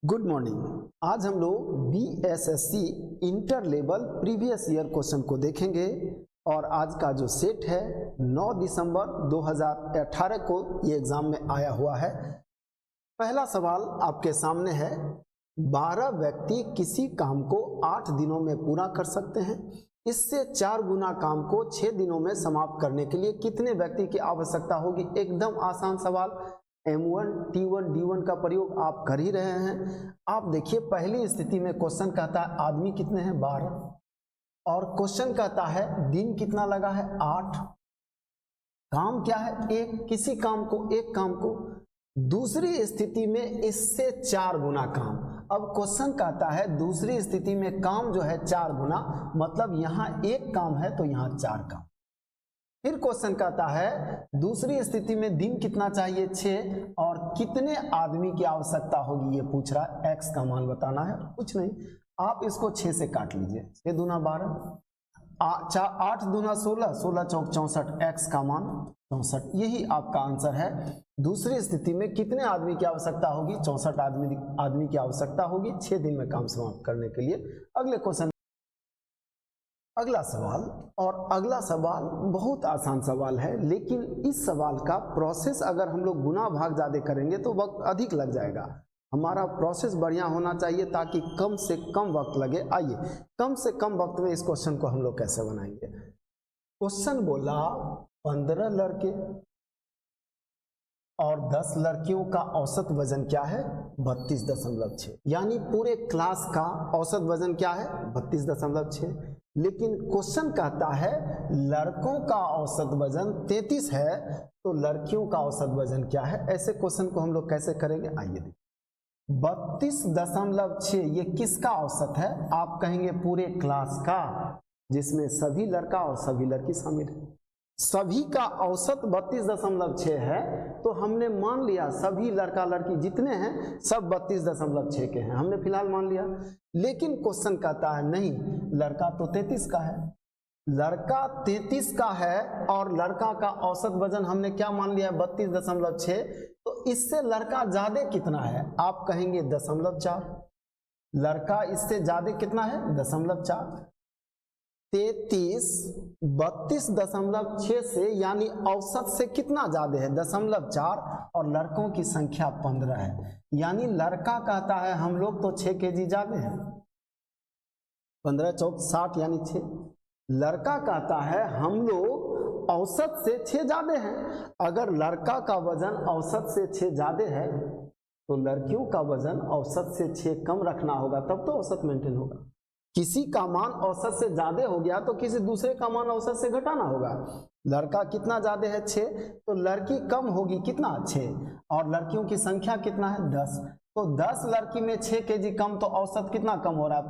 Good morning. आज हम लोग BSSC inter level previous year question को देखेंगे और आज का जो सेट है 9 दिसंबर 2018 को ये एग्जाम में आया हुआ है। पहला सवाल आपके सामने है, 12 व्यक्ति किसी काम को 8 दिनों में पूरा कर सकते हैं। इससे 4 गुना काम को 6 दिनों में समाप्त करने के लिए कितने व्यक्ति की आवश्यकता होगी। एकदम आसान सवाल। M1, T1, D1 का प्रयोग आप कर ही रहे हैं। आप देखिए पहली स्थिति में क्वेश्चन कहता है आदमी कितने हैं 12 और क्वेश्चन कहता है दिन कितना लगा है 8, काम क्या है एक, किसी काम को एक काम को। दूसरी स्थिति में इससे 4 गुना काम। अब क्वेश्चन कहता है दूसरी स्थिति में काम जो है 4 गुना, मतलब यहां एक काम है तो यहां 4 काम। फिर क्वेश्चन कहता है दूसरी स्थिति में दिन कितना चाहिए 6 और कितने आदमी की आवश्यकता होगी ये पूछ रहा है। x का मान बताना है, कुछ नहीं, आप इसको 6 से काट लीजिए। 6 दूना 12, 8 दूना 16, 16 चौक 64, x का मान 64। यही आपका आंसर है। दूसरी स्थिति में कितने आदमी की आवश्यकता होगी, 64 आदमी की आवश्यकता होगी 6 दिन में काम समाप्त करने के लिए। अगले क्वेश्चन, अगला सवाल, और अगला सवाल बहुत आसान सवाल है, लेकिन इस सवाल का प्रोसेस अगर हम लोग गुना भाग ज्यादा करेंगे तो वक्त अधिक लग जाएगा। हमारा प्रोसेस बढ़िया होना चाहिए ताकि कम से कम वक्त लगे। आइए कम से कम वक्त में इस क्वेश्चन को हम लोग कैसे बनाएंगे। क्वेश्चन बोला 15 लड़के और 10 लड़कियों का औसत वजन क्या है 32.6, यानी पूरे क्लास का औसत वजन क्या है 32.6। लेकिन क्वेश्चन कहता है लड़कों का औसत वजन 33 है तो लड़कियों का औसत वजन क्या है। ऐसे क्वेश्चन को हम लोग कैसे करेंगे, आइए देखिए। 32.6 ये किसका औसत है, आप कहेंगे पूरे क्लास का, जिसमें सभी लड़का और सभी लड़की शामिल है। सभी का औसत 32.6 है तो हमने मान लिया सभी लड़का लड़की जितने हैं सब 32.6 के हैं, हमने फिलहाल मान लिया। लेकिन क्वेश्चन कहता है नहीं, लड़का तो 33 का है, लड़का 33 का है और लड़का का औसत वजन हमने क्या मान लिया 32.6, तो इससे लड़का ज्यादा कितना है, आप कहेंगे 0.4। लड़का इससे ज्यादा कितना है 0.4। 33 32.6 से यानी औसत से कितना ज्यादा है 0.4 और लड़कों की संख्या 15 है, यानी लड़का कहता है हम लोग तो 6 केजी ज्यादा है, 15 चौक 60 यानी 6। लड़का कहता है हम लोग औसत से 6 ज्यादा हैं। अगर लड़का का वजन औसत से 6 ज्यादा है तो लड़कियों का वजन औसत से 6 कम रखना होगा, तब तो औसत मेंटेन होगा। किसी का मान औसत से ज्यादा हो गया तो किसी दूसरे का मान औसत से घटाना होगा। लड़का कितना ज्यादा है 6, तो लड़की कम होगी कितना 6, और लड़कियों की संख्या कितना है 10, तो 10 लड़की में 6 केजी कम, तो औसत कितना कम हो रहा है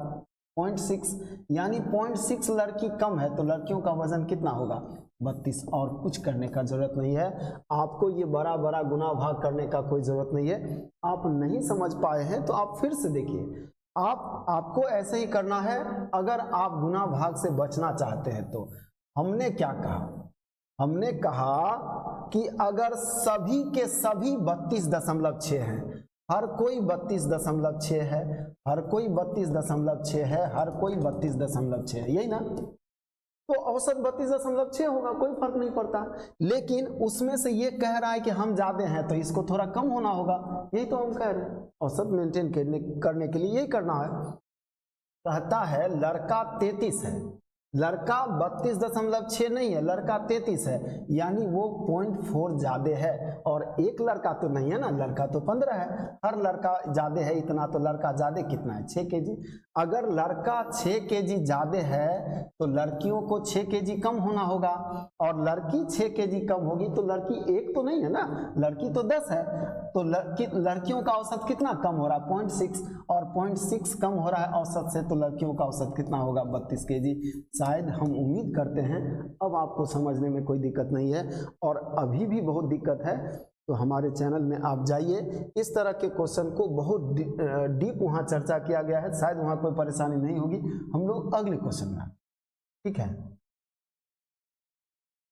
0.6, यानी 0.6 लड़की कम है तो लड़कियों का वजन कितना होगा 32। और कुछ करने का जरूरत नहीं है, आपको ये बड़ा बड़ा गुना भाग करने का कोई जरूरत नहीं है। आप नहीं समझ पाए हैं तो आप फिर से देखिए, आपको ऐसे ही करना है। अगर आप गुना भाग से बचना चाहते हैं तो हमने क्या कहा, हमने कहा कि अगर सभी के सभी 32.6 हैं, हर कोई 32.6 है, हर कोई 32.6 है, हर कोई 32.6 है, यही ना, तो औसत 32.6 होगा, कोई फर्क नहीं पड़ता। लेकिन उसमें से ये कह रहा है कि हम ज्यादा हैं तो इसको थोड़ा कम होना होगा, यही तो हम कह रहे हैं। औसत मेंटेन करने के लिए यही करना है। कहता है लड़का 33 है, लड़का 32.6 नहीं है, लड़का 33 है, यानी वो 0.4 ज्यादा है, और एक लड़का तो नहीं है ना, लड़का तो 15 है, हर लड़का ज्यादा है इतना, तो लड़का ज्यादा कितना है 6 केजी। अगर लड़का 6 केजी ज्यादा है तो लड़कियों को 6 केजी कम होना होगा, और लड़की 6 केजी कम होगी तो लड़की एक तो नहीं है ना, लड़की तो 10 है, तो लड़कियों का औसत कितना कम हो रहा है 0.6, और 0.6 कम हो रहा है औसत से, तो लड़कियों का औसत कितना होगा 32 केजी। शायद हम उम्मीद करते हैं अब आपको समझने में कोई दिक्कत नहीं है, और अभी भी बहुत दिक्कत है तो हमारे चैनल में आप जाइए, इस तरह के क्वेश्चन को बहुत डीप वहाँ चर्चा किया गया है, शायद वहाँ कोई परेशानी नहीं होगी। हम लोग अगले क्वेश्चन में, ठीक है,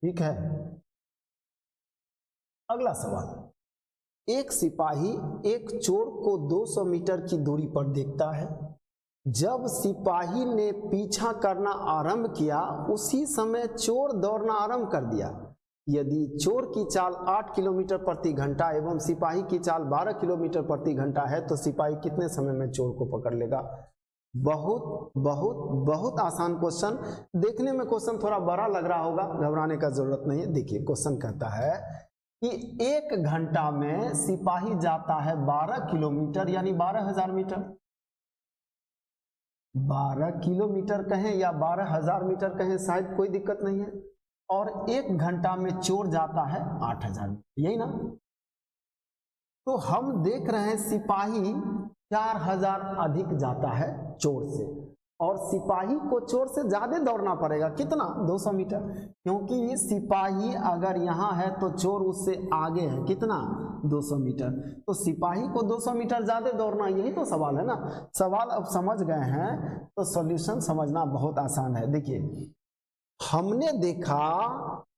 ठीक है। अगला सवाल, एक सिपाही एक चोर को 200 मीटर की दूरी पर देखता है। जब सिपाही ने पीछा करना आरंभ किया, उसी समय चोर दौड़ना आरंभ कर दिया। यदि चोर की चाल 8 किलोमीटर प्रति घंटा एवं सिपाही की चाल 12 किलोमीटर प्रति घंटा है तो सिपाही कितने समय में चोर को पकड़ लेगा? बहुत बहुत बहुत आसान क्वेश्चन। देखने में क्वेश्चन थोड़ा बड़ा लग रहा होगा, घबराने का जरूरत नहीं है। देखिए क्वेश्चन कहता है कि 1 घंटा में सिपाही जाता है 12 किलोमीटर यानी 12,000 मीटर। 12 किलोमीटर कहें या 12,000 मीटर कहें, शायद कोई दिक्कत नहीं है। और 1 घंटा में चोर जाता है 8,000 मीटर, यही ना। तो हम देख रहे हैं सिपाही 4,000 अधिक जाता है चोर से, और सिपाही को चोर से ज्यादा दौड़ना पड़ेगा। कितना? 200 मीटर, क्योंकि सिपाही अगर यहाँ है तो चोर उससे आगे है। कितना? 200 मीटर। तो सिपाही को 200 मीटर ज्यादा दौड़ना, यही तो सवाल है ना। सवाल अब समझ गए हैं तो सॉल्यूशन समझना बहुत आसान है। देखिए हमने देखा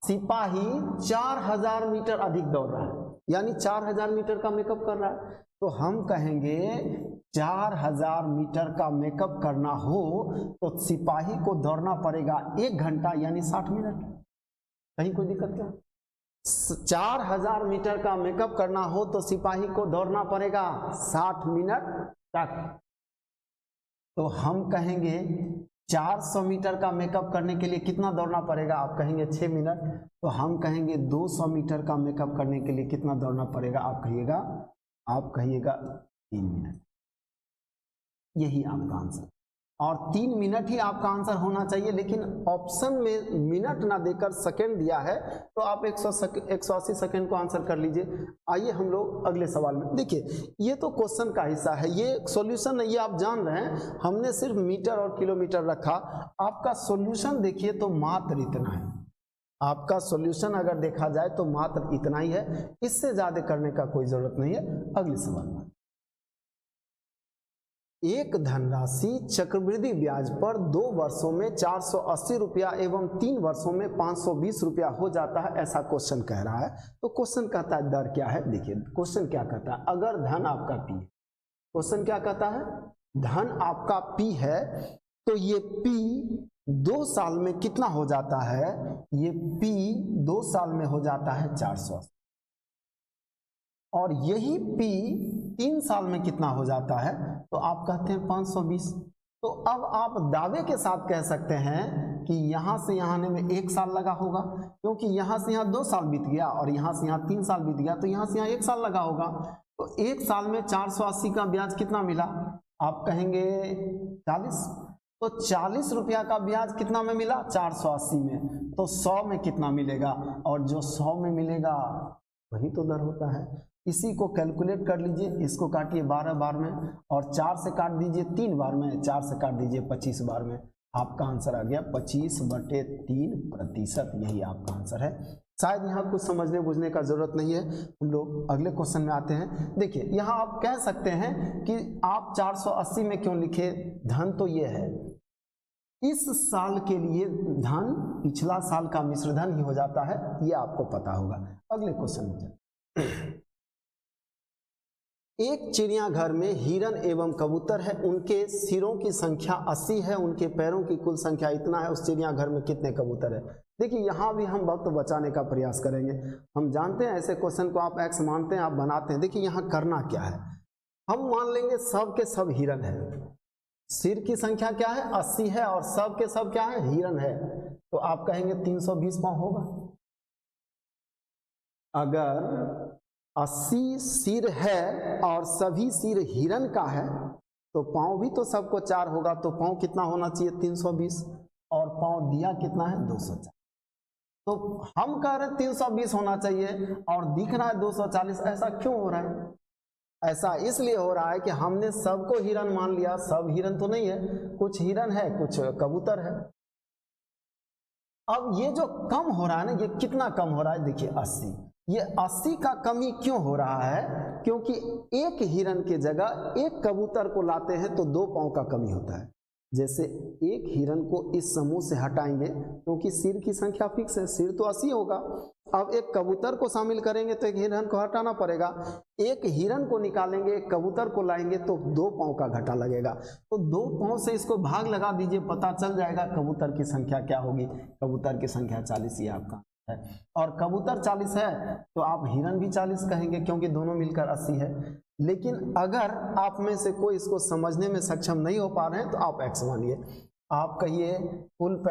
सिपाही 4,000 मीटर अधिक दौड़ रहा है, यानी 4,000 मीटर का मेकअप कर रहा है। तो हम कहेंगे 4,000 मीटर का मेकअप करना हो तो सिपाही को दौड़ना पड़ेगा 1 घंटा यानी 60 मिनट। कहीं कोई दिक्कत क्या? 4,000 मीटर का मेकअप करना हो तो सिपाही को दौड़ना पड़ेगा 60 मिनट तक। तो हम कहेंगे 400 मीटर का मेकअप करने के लिए कितना दौड़ना पड़ेगा? आप कहेंगे 6 मिनट। तो हम कहेंगे 200 मीटर का मेकअप करने के लिए कितना दौड़ना पड़ेगा? आप कहिएगा 3 मिनट। यही आपका आंसर, और 3 मिनट ही आपका आंसर होना चाहिए। लेकिन ऑप्शन में मिनट ना देकर सेकंड दिया है, तो आप 180 सेकंड को आंसर कर लीजिए। आइए हम लोग अगले सवाल में। देखिए ये तो क्वेश्चन का हिस्सा है, ये सॉल्यूशन नहीं, ये आप जान रहे हैं। हमने सिर्फ मीटर और किलोमीटर रखा। आपका सॉल्यूशन देखिए तो मात्र इतना है। आपका सॉल्यूशन अगर देखा जाए तो मात्र इतना ही है, इससे ज्यादा करने का कोई जरूरत नहीं है। अगले सवाल में, एक धनराशि चक्रवृद्धि ब्याज पर 2 वर्षों में 480 रुपया एवं 3 वर्षों में 520 रुपया हो जाता है, ऐसा क्वेश्चन कह रहा है। तो क्वेश्चन कहता है दर क्या है? देखिए क्वेश्चन क्या कहता है, अगर धन आपका P, क्वेश्चन क्या कहता है, धन आपका P है तो ये P 2 साल में कितना हो जाता है? ये P 2 साल में हो जाता है 480, और यही P 3 साल में कितना हो जाता है? तो आप कहते हैं 520। तो अब आप दावे के साथ कह सकते हैं कि यहां से यहां आने में 1 साल लगा होगा, क्योंकि यहां से यहां 2 साल बीत गया और यहां से यहां 3 साल बीत गया, तो यहां से यहां 1 साल लगा होगा। तो 1 साल में 480 का ब्याज कितना मिला? आप कहेंगे 40। तो 40 रुपया का ब्याज कितना में मिला? 480 में। तो 100 में कितना मिलेगा? और जो 100 में मिलेगा वही तो दर होता है। इसी को कैलकुलेट कर लीजिए, इसको काटिए 12 बार में, और 4 से काट दीजिए 3 बार में, 4 से काट दीजिए 25 बार में। आपका आंसर आ गया 25/3%। यही आपका आंसर है। शायद यहाँ कुछ समझने बुझने का जरूरत नहीं है। हम लोग अगले क्वेश्चन में आते हैं। देखिए यहाँ आप कह सकते हैं कि आप 480 में क्यों लिखे? धन तो ये है, इस साल के लिए धन पिछला साल का मिश्र धन ही हो जाता है, ये आपको पता होगा। अगले क्वेश्चन में, एक चिड़ियाघर में हिरन एवं कबूतर है, उनके सिरों की संख्या 80 है, उनके पैरों की कुल संख्या इतना है, उस चिड़ियाघर में कितने कबूतर है? देखिए यहाँ भी हम वक्त बचाने का प्रयास करेंगे। हम जानते हैं ऐसे क्वेश्चन को आप एक्स मानते हैं, आप बनाते हैं। देखिए यहाँ करना क्या है, हम मान लेंगे सब के सब हिरन है, सिर की संख्या क्या है? 80 है, और सब के सब क्या है? हिरन है। तो आप कहेंगे 320 पाँव होगा। अगर 80 सिर है और सभी सिर हिरन का है तो पाँव भी तो सबको 4 होगा, तो पाँव कितना होना चाहिए? 320, और पाँव दिया कितना है? 240। तो हम कह रहे हैं 320 होना चाहिए और दिख रहा है 240। ऐसा क्यों हो रहा है? ऐसा इसलिए हो रहा है कि हमने सबको हिरन मान लिया। सब हिरन तो नहीं है, कुछ हिरन है, कुछ कबूतर है। अब ये जो कम हो रहा है ना, ये कितना कम हो रहा है? देखिए 80। ये 80 का कमी क्यों हो रहा है? क्योंकि एक हिरन के जगह एक कबूतर को लाते हैं तो 2 पाँव का कमी होता है। जैसे एक हिरन को इस समूह से हटाएंगे, क्योंकि सिर की संख्या फिक्स है, सिर तो 80 होगा, अब एक कबूतर को शामिल करेंगे तो एक हिरन को हटाना पड़ेगा, एक हिरन को निकालेंगे एक कबूतर को लाएंगे तो 2 पाँव का घाटा लगेगा। तो 2 पाँव से इसको भाग लगा दीजिए, पता चल जाएगा कबूतर की संख्या क्या होगी। कबूतर की संख्या 40 ही आपका है, और कबूतर 40 है तो आप हिरन भी 40 कहेंगे क्योंकि दोनों मिलकर 80 है। लेकिन अगर आप में से कोई इसको समझने में सक्षम नहीं हो पा रहे हैं तो आप x मानिए। आप कहिए कुल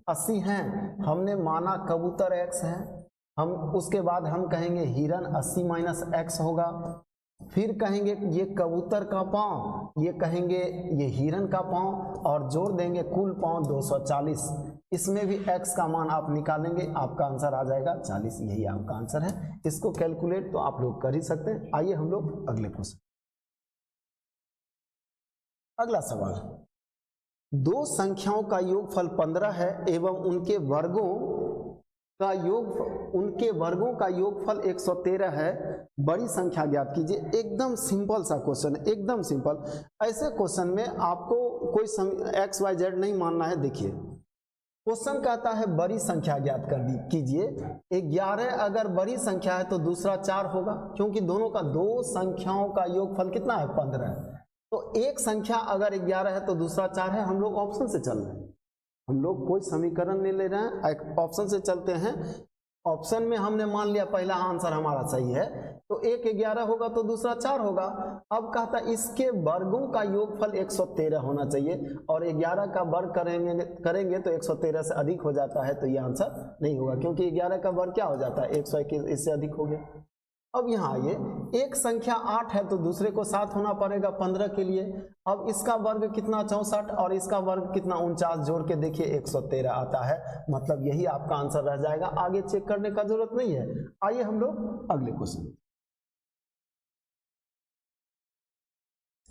80 हैं, हमने माना कबूतर x है, हम उसके बाद हम कहेंगे हिरन 80 माइनस x होगा, फिर कहेंगे ये कबूतर का पाँव, ये कहेंगे ये हिरन का पाँव, और जोड़ देंगे कुल पाँव 240। इसमें भी x का मान आप निकालेंगे, आपका आंसर आ जाएगा 40। यही आपका आंसर है। इसको कैलकुलेट तो आप लोग कर ही सकते हैं। आइए हम लोग अगले क्वेश्चन। अगला सवाल, 2 संख्याओं का योगफल 15 है एवं उनके वर्गों का योगफल 113 है, बड़ी संख्या ज्ञात कीजिए। एकदम सिंपल सा क्वेश्चन है, एकदम सिंपल। ऐसे क्वेश्चन में आपको कोई x y z नहीं मानना है। देखिए क्वेश्चन कहता है बड़ी संख्या ज्ञात कर कीजिए। 11 अगर बड़ी संख्या है तो दूसरा 4 होगा, क्योंकि दोनों का 2 संख्याओं का योगफल कितना है 15 है। तो एक संख्या अगर 11 है तो दूसरा 4 है। हम लोग ऑप्शन से चल रहे हैं, हम लोग कोई समीकरण नहीं ले रहे हैं, ऑप्शन से चलते हैं। ऑप्शन में हमने मान लिया पहला आंसर हमारा सही है, तो एक 11 होगा तो दूसरा 4 होगा। अब कहता इसके वर्गों का योगफल 113 होना चाहिए, और 11 का वर्ग करेंगे तो 113 से अधिक हो जाता है, तो ये आंसर नहीं होगा, क्योंकि 11 का वर्ग क्या हो जाता है 121, इससे अधिक हो गया। अब यहाँ आइए, एक संख्या 8 है तो दूसरे को 7 होना पड़ेगा 15 के लिए। अब इसका वर्ग कितना 64 और इसका वर्ग कितना 49, जोड़ के देखिए 113 आता है। मतलब यही आपका आंसर रह जाएगा, आगे चेक करने का जरूरत नहीं है। आइए हम लोग अगले क्वेश्चन।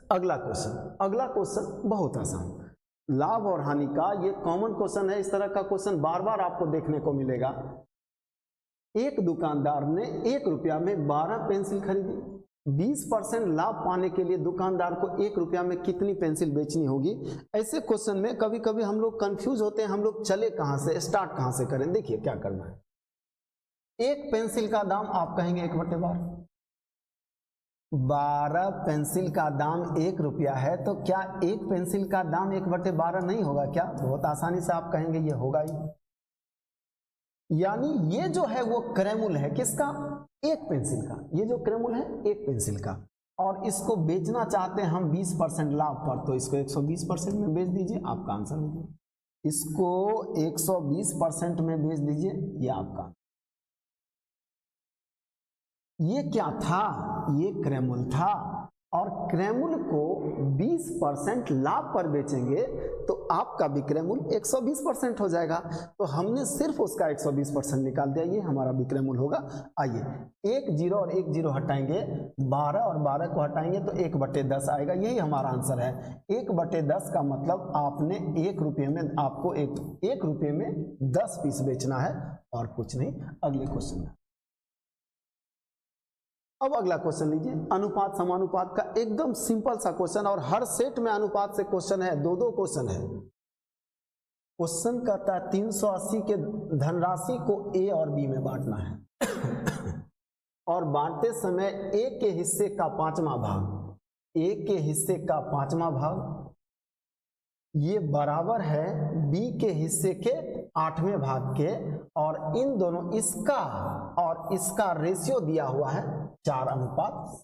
अगला क्वेश्चन बहुत आसान, लाभ और हानि का ये कॉमन क्वेश्चन है। इस तरह का क्वेश्चन बार बार आपको देखने को मिलेगा। एक दुकानदार ने 1 रुपया में 12 पेंसिल खरीदी। 20% लाभ पाने के लिए दुकानदार को 1 रुपया में कितनी पेंसिल बेचनी होगी। ऐसे क्वेश्चन में कभी कभी हम लोग कंफ्यूज होते हैं, हम लोग चले कहां से, स्टार्ट कहां से करें। देखिए क्या करना है, एक पेंसिल का दाम आप कहेंगे 1/12, 12 पेंसिल का दाम 1 रुपया है, तो क्या एक पेंसिल का दाम 1/12 नहीं होगा क्या? बहुत आसानी से आप कहेंगे ये होगा ही। यानी ये जो है वो क्रैमुल है, किसका? एक पेंसिल का। ये जो क्रैमुल है एक पेंसिल का, और इसको बेचना चाहते हैं हम 20% लाभ पर, तो इसको 120% में बेच दीजिए, आपका आंसर हो गया। इसको 120% में बेच दीजिए, ये आपका। ये क्या था? ये क्रैमुल था, और क्रैमुल को 20% लाभ पर बेचेंगे तो आपका भी क्रैमुल 120% हो जाएगा। तो हमने सिर्फ उसका 120% निकाल दिया, ये हमारा भी क्रैमुल होगा। आइए, 1 0 और 1 0 हटाएंगे, 12 और 12 को हटाएंगे तो 1/10 आएगा। यही हमारा आंसर है। 1/10 का मतलब आपने 1 रुपये में, आपको 1 रुपये में 10 पीस बेचना है और कुछ नहीं। अगले क्वेश्चन में, अब अगला क्वेश्चन लीजिए, अनुपात समानुपात का एकदम सिंपल सा क्वेश्चन, और हर सेट में अनुपात से क्वेश्चन है, 2-2 क्वेश्चन है। क्वेश्चन कहता है 380 के धनराशि को ए और बी में बांटना है और बांटते समय ए के हिस्से का 5वां भाग, ए के हिस्से का 5वां भाग ये बराबर है बी के हिस्से के 8वें भाग के, और इन दोनों, इसका और इसका रेशियो दिया हुआ है 4:5।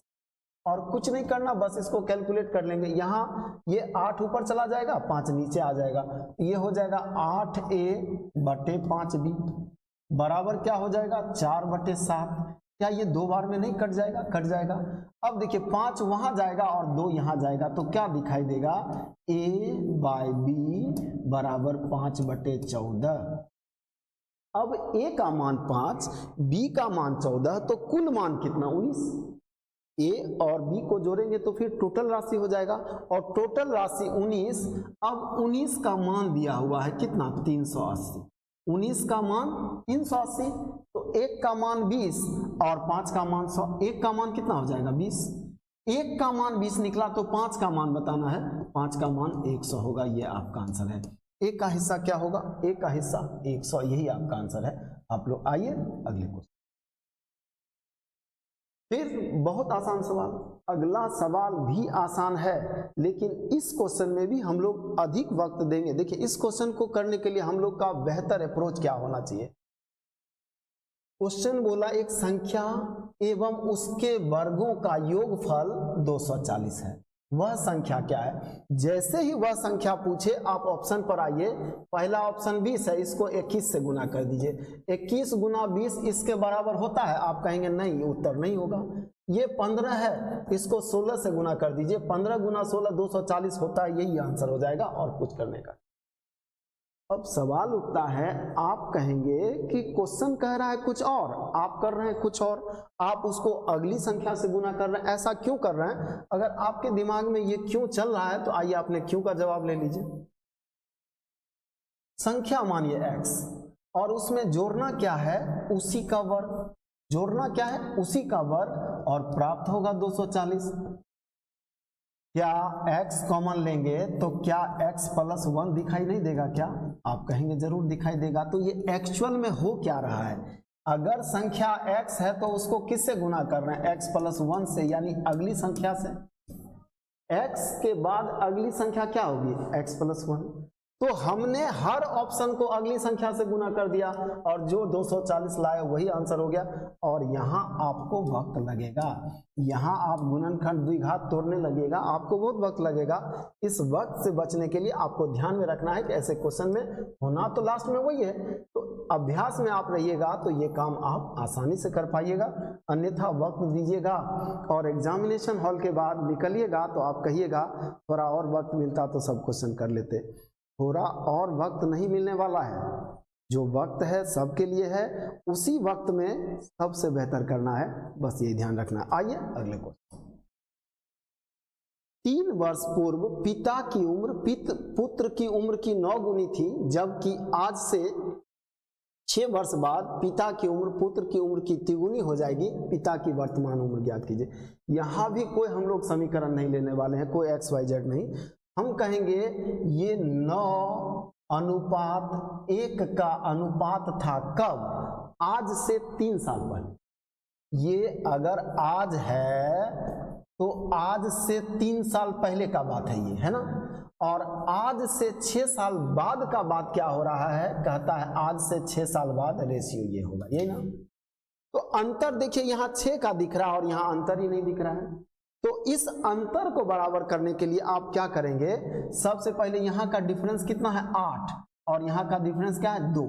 और कुछ नहीं करना, बस इसको कैलकुलेट कर लेंगे। यहाँ ये 8 ऊपर चला जाएगा, 5 नीचे आ जाएगा, ये हो जाएगा 8a/5b बराबर क्या हो जाएगा 4/7। क्या ये 2 बार में नहीं कट जाएगा? कट जाएगा। अब देखिए 5 वहां जाएगा और 2 यहां जाएगा, तो क्या दिखाई देगा? a/b बराबर 5/14। अब a का मान 5, b का मान 14, तो कुल मान कितना? 19। a और b को जोड़ेंगे तो फिर टोटल राशि हो जाएगा, और टोटल राशि 19। अब 19 का मान दिया हुआ है कितना? 380। 19 का मान 380, तो 1 का मान 20 और 5 का मान 100। 1 का मान कितना हो जाएगा? 20। 1 का मान 20 निकला, तो 5 का मान बताना है, 5 का मान 100 होगा। ये आपका आंसर है। ए का हिस्सा क्या होगा, ए का हिस्सा 100, यही आपका आंसर है। आप लोग आइए अगले क्वेश्चन। फिर बहुत आसान सवाल, अगला सवाल भी आसान है, लेकिन इस क्वेश्चन में भी हम लोग अधिक वक्त देंगे। देखिए इस क्वेश्चन को करने के लिए हम लोग का बेहतर अप्रोच क्या होना चाहिए। क्वेश्चन बोला एक संख्या एवं उसके वर्गों का योगफल 240 है। वह संख्या क्या है? जैसे ही वह संख्या पूछे आप ऑप्शन पर आइए। पहला ऑप्शन 20 है, इसको 21 से गुना कर दीजिए। 21 गुना 20 इसके बराबर होता है? आप कहेंगे नहीं, उत्तर नहीं होगा। ये 15 है, इसको 16 से गुना कर दीजिए। 15 गुना 16 240 होता है, यही आंसर हो जाएगा और कुछ करने का। अब सवाल उठता है, आप कहेंगे कि क्वेश्चन कह रहा है कुछ और, आप कर रहे हैं कुछ और, आप उसको अगली संख्या से गुना कर रहे हैं। ऐसा क्यों कर रहे हैं? अगर आपके दिमाग में ये क्यों चल रहा है तो आइए अपने क्यों का जवाब ले लीजिए। संख्या मानिए x और उसमें जोड़ना क्या है? उसी का वर्ग। जोड़ना क्या है? उसी का वर्ग, और प्राप्त होगा 240। क्या x कॉमन लेंगे तो क्या x प्लस 1 दिखाई नहीं देगा क्या? आप कहेंगे जरूर दिखाई देगा। तो ये एक्चुअल में हो क्या रहा है? अगर संख्या x है तो उसको किससे गुना कर रहे हैं? x प्लस 1 से, यानी अगली संख्या से। x के बाद अगली संख्या क्या होगी? x plus 1। तो हमने हर ऑप्शन को अगली संख्या से गुना कर दिया और जो 240 लाए वही आंसर हो गया। और यहाँ आपको वक्त लगेगा, यहाँ आप गुणनखंड द्विघात तोड़ने लगेगा, आपको बहुत वक्त लगेगा। इस वक्त से बचने के लिए आपको ध्यान में रखना है कि ऐसे क्वेश्चन में होना तो लास्ट में वही है, तो अभ्यास में आप रहिएगा तो ये काम आप आसानी से कर पाइएगा। अन्यथा वक्त दीजिएगा और एग्जामिनेशन हॉल के बाद निकलिएगा तो आप कहिएगा थोड़ा और वक्त मिलता तो सब क्वेश्चन कर लेते। थोड़ा और वक्त नहीं मिलने वाला है, जो वक्त है सबके लिए है, उसी वक्त में सबसे बेहतर करना है, बस ये ध्यान रखना। आइए अगले क्वेश्चन। 3 वर्ष पूर्व पिता की उम्र पुत्र की उम्र की 9 गुनी थी, जबकि आज से 6 वर्ष बाद पिता की उम्र पुत्र की उम्र की तिगुनी हो जाएगी। पिता की वर्तमान उम्र ज्ञात कीजिए। यहाँ भी कोई हम लोग समीकरण नहीं लेने वाले हैं, कोई XYZ नहीं। हम कहेंगे ये 9:1 का अनुपात था कब? आज से 3 साल पहले। ये अगर आज है तो आज से 3 साल पहले का बात है ये, है ना। और आज से 6 साल बाद का बात क्या हो रहा है? कहता है आज से 6 साल बाद रेशियो ये होगा, यही ना। तो अंतर देखिए, यहाँ 6 का दिख रहा है और यहाँ अंतर ही नहीं दिख रहा है। तो इस अंतर को बराबर करने के लिए आप क्या करेंगे? सबसे पहले यहाँ का डिफरेंस कितना है? 8, और यहाँ का डिफरेंस क्या है? 2।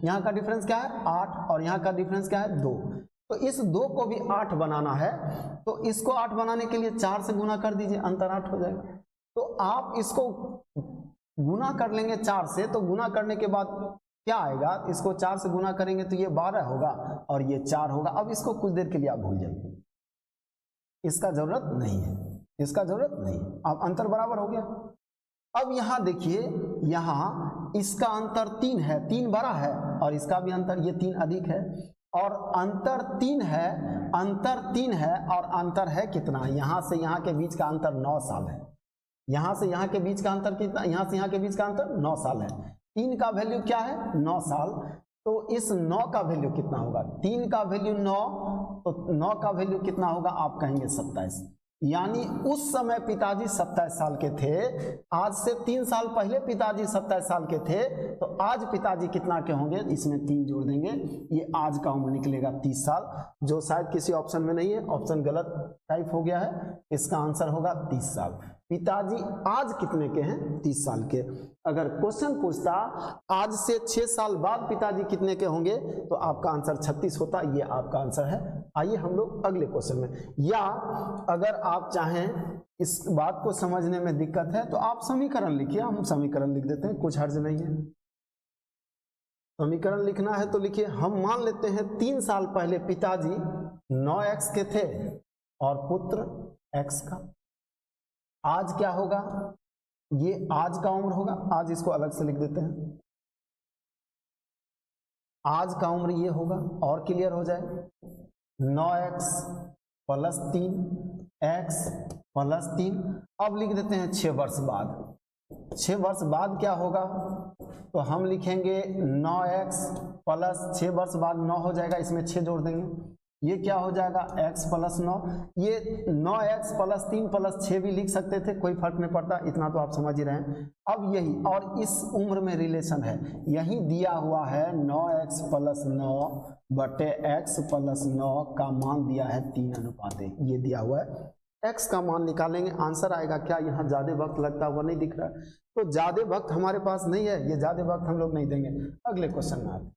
यहाँ का डिफरेंस क्या है? 8, और यहाँ का डिफरेंस क्या है? 2। तो इस 2 को भी 8 बनाना है, तो इसको 8 बनाने के लिए 4 से गुना कर दीजिए, अंतर 8 हो जाएगा। तो आप इसको गुना कर लेंगे 4 से, तो गुना करने के बाद क्या आएगा? इसको 4 से गुना करेंगे तो ये 12 होगा और ये 4 होगा। अब इसको कुछ देर के लिए आप भूल जाइए, इसका जरूरत नहीं है, इसका जरूरत नहीं। अब अंतर बराबर हो गया। अब यहां देखिए, यहां इसका अंतर 3 है, 3 बड़ा है, और इसका भी अंतर, ये 3 अधिक है, और अंतर 3 है, अंतर 3 है, और अंतर है कितना? यहां से यहां के बीच का अंतर 9 साल है। यहां से यहां के बीच का अंतर कितना? यहां से यहां के बीच का अंतर 9 साल है। 3 का वैल्यू क्या है? 9 साल। तो इस 9 का वैल्यू कितना होगा? 3 का वैल्यू 9, तो 9 का वैल्यू कितना होगा? आप कहेंगे 27। यानी उस समय पिताजी 27 साल के थे। आज से 3 साल पहले पिताजी 27 साल के थे, तो आज पिताजी कितना के होंगे? इसमें 3 जोड़ देंगे, ये आज का उम्र निकलेगा 30 साल, जो शायद किसी ऑप्शन में नहीं है, ऑप्शन गलत टाइप हो गया है। इसका आंसर होगा 30 साल। पिताजी आज कितने के हैं? 30 साल के। अगर क्वेश्चन पूछता आज से 6 साल बाद पिताजी कितने के होंगे, तो आपका आंसर 36 होता। ये आपका आंसर है। आइए हम लोग अगले क्वेश्चन में, या अगर आप चाहें इस बात को समझने में दिक्कत है तो आप समीकरण लिखिए, हम समीकरण लिख देते हैं, कुछ हर्ज नहीं है। समीकरण लिखना है तो लिखिए। हम मान लेते हैं 3 साल पहले पिताजी 9x के थे और पुत्र x का। आज क्या होगा? ये आज का उम्र होगा। आज इसको अलग से लिख देते हैं, आज का उम्र ये होगा, और क्लियर हो जाए। 9x plus 3 x plus 3। अब लिख देते हैं 6 वर्ष बाद। 6 वर्ष बाद क्या होगा, तो हम लिखेंगे 9x प्लस 6 वर्ष बाद 9 हो जाएगा, इसमें 6 जोड़ देंगे, ये क्या हो जाएगा x प्लस 9। ये 9x प्लस 3 प्लस 6 भी लिख सकते थे, कोई फर्क नहीं पड़ता, इतना तो आप समझ ही रहे हैं। अब यही और इस उम्र में रिलेशन है, यही दिया हुआ है 9x प्लस 9 बटे x प्लस 9 का मान दिया है 3:1, ये दिया हुआ है। x का मान निकालेंगे, आंसर आएगा क्या, यहाँ ज्यादा वक्त लगता हुआ नहीं दिख रहा है, तो ज्यादा वक्त हमारे पास नहीं है, ये ज्यादा वक्त हम लोग नहीं देंगे। अगले क्वेश्चन में आते,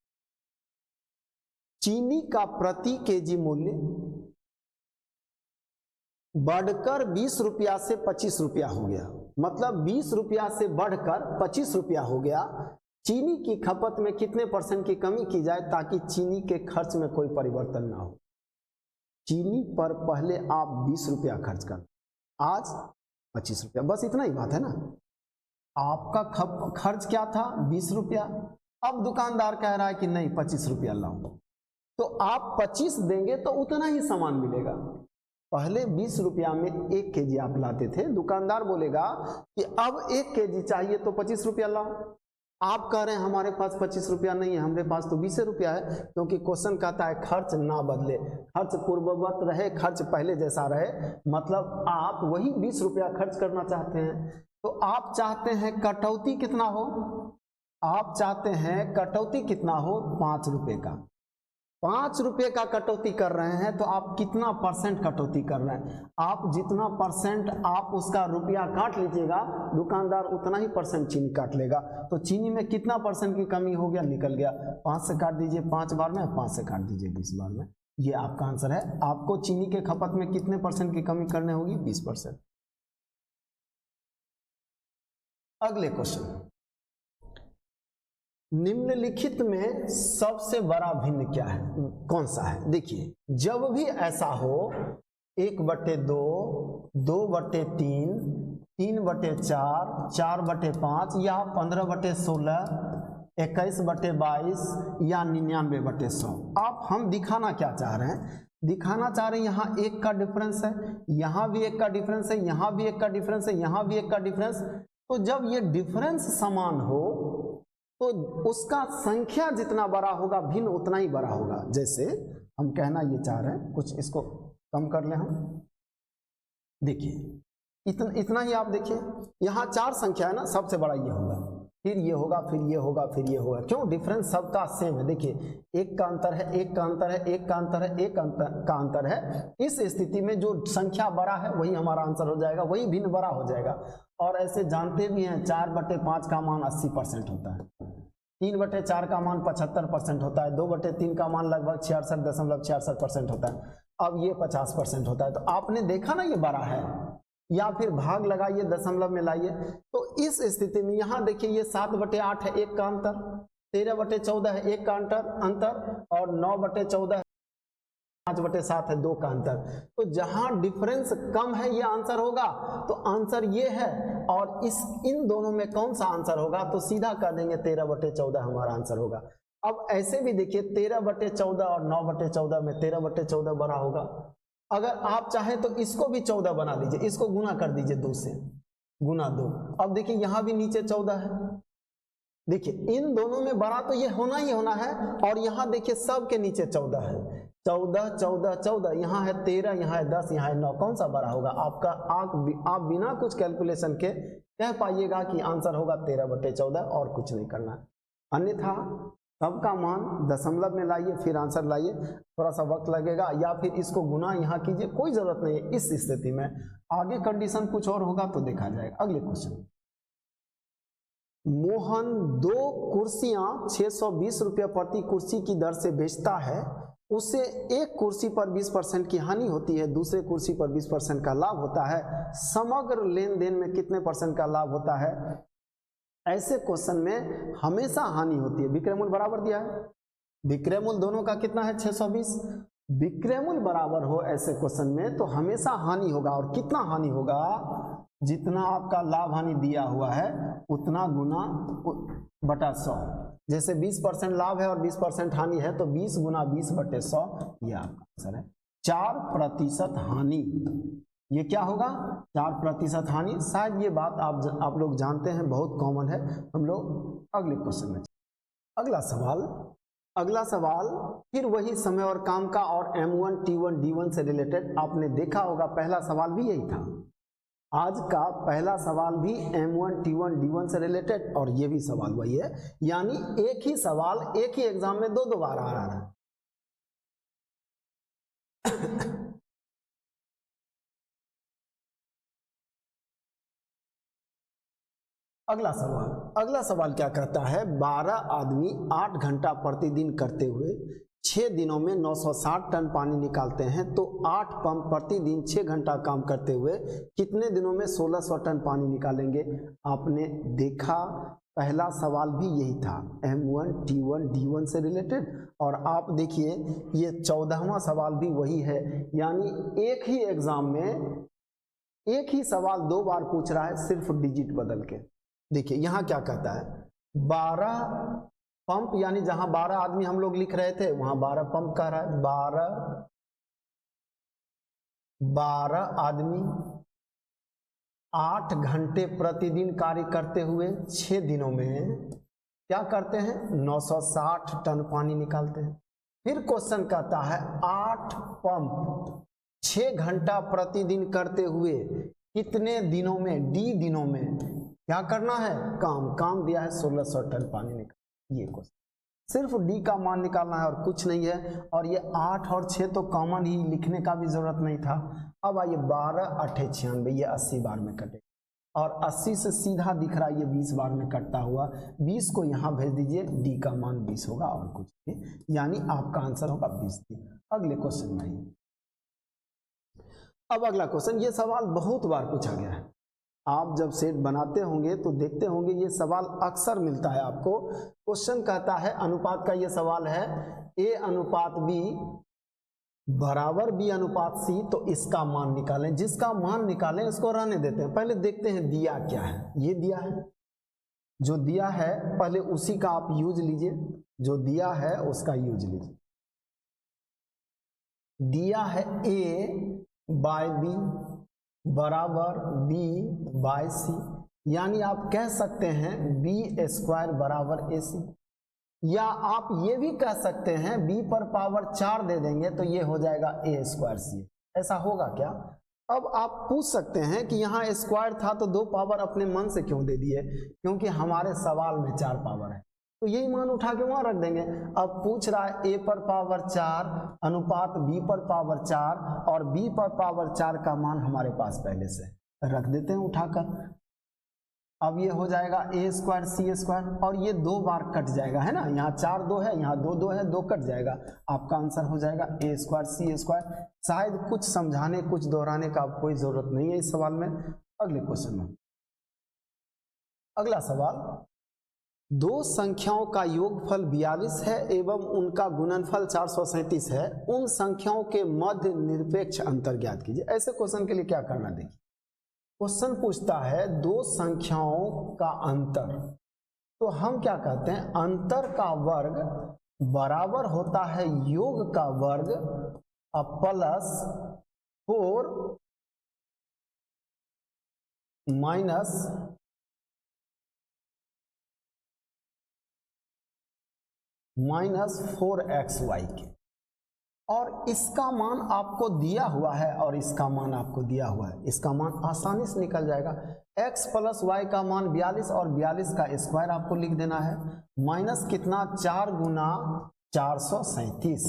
चीनी का प्रति केजी मूल्य बढ़कर 20 रुपया से 25 रुपया हो गया, मतलब 20 रुपया से बढ़कर 25 रुपया हो गया। चीनी की खपत में कितने % की कमी की जाए ताकि चीनी के खर्च में कोई परिवर्तन ना हो। चीनी पर पहले आप 20 रुपया खर्च कर, आज 25 रुपया, बस इतना ही बात है ना। आपका खर्च क्या था 20 रुपया, अब दुकानदार कह रहा है कि नहीं 25 रुपया लाओ, तो आप 25 देंगे तो उतना ही सामान मिलेगा। पहले 20 रुपया में 1 केजी आप लाते थे, दुकानदार बोलेगा कि अब 1 केजी चाहिए तो 25 रुपया लाओ। आप कह रहे हैं हमारे पास 25 रुपया नहीं है, हमारे पास तो 20 रुपया है, क्योंकि क्वेश्चन कहता है खर्च ना बदले, खर्च पूर्ववत रहे, खर्च पहले जैसा रहे, मतलब आप वही 20 रुपया खर्च करना चाहते हैं। तो आप चाहते हैं कटौती कितना हो, आप चाहते हैं कटौती कितना हो 5 रुपये का, 5 रुपये का कटौती कर रहे हैं, तो आप कितना % कटौती कर रहे हैं, आप जितना % आप उसका रुपया काट लीजिएगा, दुकानदार उतना ही % चीनी काट लेगा। तो चीनी में कितना % की कमी हो गया, निकल गया, 5 से काट दीजिए 5 बार में, 5 से काट दीजिए 20 बार में, ये आपका आंसर है। आपको चीनी के खपत में कितने % की कमी करनी होगी, 20%। अगले क्वेश्चन, निम्नलिखित में सबसे बड़ा भिन्न क्या है, कौन सा है। देखिए, जब भी ऐसा हो 1/2, 2/3, 3/4, 4/5 या 15/16, 21/22 या 99/100, आप हम दिखाना क्या चाह रहे हैं, दिखाना चाह रहे हैं यहाँ 1 का डिफरेंस है, यहाँ भी 1 का डिफरेंस है, यहाँ भी 1 का डिफरेंस है, यहाँ भी 1 का डिफरेंस। तो जब ये डिफरेंस समान हो तो उसका संख्या जितना बड़ा होगा भिन्न उतना ही बड़ा होगा। जैसे हम कहना ये चाह रहे हैं, कुछ इसको कम कर लें हम, देखिए इतना ही आप देखिए, यहाँ 4 संख्या है ना, सबसे बड़ा ये होगा, फिर ये होगा, फिर ये होगा, फिर ये होगा, क्यों, डिफरेंस सबका सेम है। देखिए 1 का अंतर है, 1 का अंतर है, 1 का अंतर है, 1 का अंतर है। इस स्थिति में जो संख्या बड़ा है वही हमारा आंसर हो जाएगा, वही भिन्न बड़ा हो जाएगा। और ऐसे जानते भी हैं 4/5 का मान 80% होता है, 3/4 का मान 75% होता है, 2/3 का मान लगभग 66.66% होता है, अब ये 50% होता है। तो आपने देखा ना ये बड़ा है, या फिर भाग लगाइए, दशमलव में लाइए, तो इस स्थिति में यहाँ देखिए ये 7/8 है, 1 का अंतर, 13/14 है, 1 का अंतर, और 9/14 है, 5/7 है, 2 का अंतर। तो जहां डिफरेंस कम है ये आंसर होगा, तो आंसर ये है। और इन दोनों में कौन सा आंसर होगा, तो सीधा कह देंगे 13/14 हमारा आंसर होगा। अब ऐसे भी देखिए 13/14 और 9/14 में 13/14 बड़ा होगा। अगर आप चाहें तो इसको भी 14 बना लीजिए, इसको गुना कर दीजिए 2 से, गुना 2। अब देखिए यहाँ भी नीचे 14 है, देखिए इन दोनों में बड़ा तो ये होना ही होना है। और यहाँ देखिए सब के नीचे 14 है, 14 14 14, यहाँ है 13, यहाँ है 10, यहाँ है 9, कौन सा बड़ा होगा आपका। आप बिना कुछ कैलकुलेशन के कह पाइएगा कि आंसर होगा 13/14, और कुछ नहीं करना। अन्यथा सबका मान दशमलव में लाइए, फिर आंसर लाइए, थोड़ा सा वक्त लगेगा, या फिर इसको गुना यहाँ कीजिए, कोई जरूरत नहीं है इस स्थिति में। आगे कंडीशन कुछ और होगा तो देखा जाएगा। अगले क्वेश्चन, मोहन 2 कुर्सियां 620 रुपये प्रति कुर्सी की दर से बेचता है, उससे एक कुर्सी पर 20% की हानि होती है, दूसरे कुर्सी पर 20% का लाभ होता है, समग्र लेन देन में कितने % का लाभ होता है। ऐसे क्वेश्चन में हमेशा हानि होती है। विक्रय मूल्य बराबर दिया है, विक्रय मूल्य दोनों का कितना है 620, विक्रय मूल्य बराबर हो ऐसे क्वेश्चन में तो हमेशा हानि होगा। और कितना हानि होगा, जितना आपका लाभ हानि दिया हुआ है उतना गुना बटा 100। जैसे 20% लाभ है और 20% हानि है तो 20 गुना 20/100 ये आपका आंसर है। 4% हानि ये क्या होगा 4% हानि। शायद ये बात आप लोग जानते हैं, बहुत कॉमन है। हम लोग अगले क्वेश्चन में। अगला सवाल फिर वही समय और काम का और M1 T1 D1 से रिलेटेड। आपने देखा होगा पहला सवाल भी यही था। आज का पहला सवाल भी M1 T1 D1 से रिलेटेड और ये भी सवाल वही है, यानी एक ही सवाल एक ही एग्जाम में दो बार आ रहा है। अगला सवाल क्या कहता है, 12 आदमी 8 घंटा प्रतिदिन करते हुए 6 दिनों में 960 टन पानी निकालते हैं, तो 8 पंप प्रतिदिन 6 घंटा काम करते हुए कितने दिनों में 1600 टन पानी निकालेंगे। आपने देखा पहला सवाल भी यही था, M1 T1 D1 से रिलेटेड, और आप देखिए ये 14वां सवाल भी वही है, यानी एक ही एग्जाम में एक ही सवाल दो बार पूछ रहा है, सिर्फ डिजिट बदल के। देखिए यहां क्या कहता है, 12 पंप, यानी जहां 12 आदमी हम लोग लिख रहे थे वहां 12 पंप कह रहा है। 12 आदमी 8 घंटे प्रतिदिन कार्य करते हुए 6 दिनों में क्या करते हैं, 960 टन पानी निकालते हैं। फिर क्वेश्चन कहता है 8 पंप 6 घंटा प्रतिदिन करते हुए कितने दिनों में, डी दिनों में क्या करना है, काम दिया है 1600 टन पानी निकाल। ये क्वेश्चन सिर्फ डी का मान निकालना है और कुछ नहीं है। और ये 8 और 6 तो कॉमन ही, लिखने का भी जरूरत नहीं था। अब आइए 12 8 96, ये 80 बार में कटेगा और 80 से सीधा दिख रहा है ये 20 बार में कटता हुआ। 20 को यहाँ भेज दीजिए, डी का मान 20 होगा और कुछ नहीं, यानी आपका आंसर होगा 20। अगले क्वेश्चन में आइए। अब अगला क्वेश्चन, ये सवाल बहुत बार पूछा गया है। आप जब सेट बनाते होंगे तो देखते होंगे ये सवाल अक्सर मिलता है आपको। क्वेश्चन कहता है, अनुपात का ये सवाल है, A अनुपात B बराबर B अनुपात C, तो इसका मान निकालें। जिसका मान निकालें इसको रहने देते हैं, पहले देखते हैं दिया क्या है। ये दिया है, जो दिया है पहले उसी का आप यूज लीजिए, जो दिया है उसका यूज लीजिए। दिया है A बाय B बराबर B बाय C, यानी आप कह सकते हैं B स्क्वायर बराबर AC, या आप ये भी कह सकते हैं B पर पावर 4 दे देंगे तो ये हो जाएगा A स्क्वायर C। ऐसा होगा क्या? अब आप पूछ सकते हैं कि यहाँ स्क्वायर था तो 2 पावर अपने मन से क्यों दे दिए, क्योंकि हमारे सवाल में 4 पावर है, तो यही मान उठा के वहां रख देंगे। अब पूछ रहा है A पर पावर 4 अनुपात B पर पावर 4, और B पर पावर 4 का मान हमारे पास पहले से रख देते हैं उठाकर। अब ये हो जाएगा A स्क्वायर C स्क्वायर, और ये 2 बार कट जाएगा, है ना, यहाँ 4 2 है, यहाँ 2 2 है, 2 कट जाएगा। आपका आंसर हो जाएगा A स्क्वायर C स्क्वायर। शायद कुछ समझाने कुछ दोहराने का कोई जरूरत नहीं है इस सवाल में। अगले क्वेश्चन में, अगला सवाल, 2 संख्याओं का योगफल 42 है एवं उनका गुणनफल 437 है, उन संख्याओं के मध्य निरपेक्ष अंतर ज्ञात कीजिए। ऐसे क्वेश्चन के लिए क्या करना, देखिए क्वेश्चन पूछता है 2 संख्याओं का अंतर, तो हम क्या कहते हैं, अंतर का वर्ग बराबर होता है योग का वर्ग प्लस 4 माइनस -4xy के, और इसका मान आपको दिया हुआ है और इसका मान आपको दिया हुआ है। इसका मान आसानी से निकल जाएगा। x प्लस वाई का मान 42 और 42 का स्क्वायर आपको लिख देना है, माइनस कितना 4 गुना 437,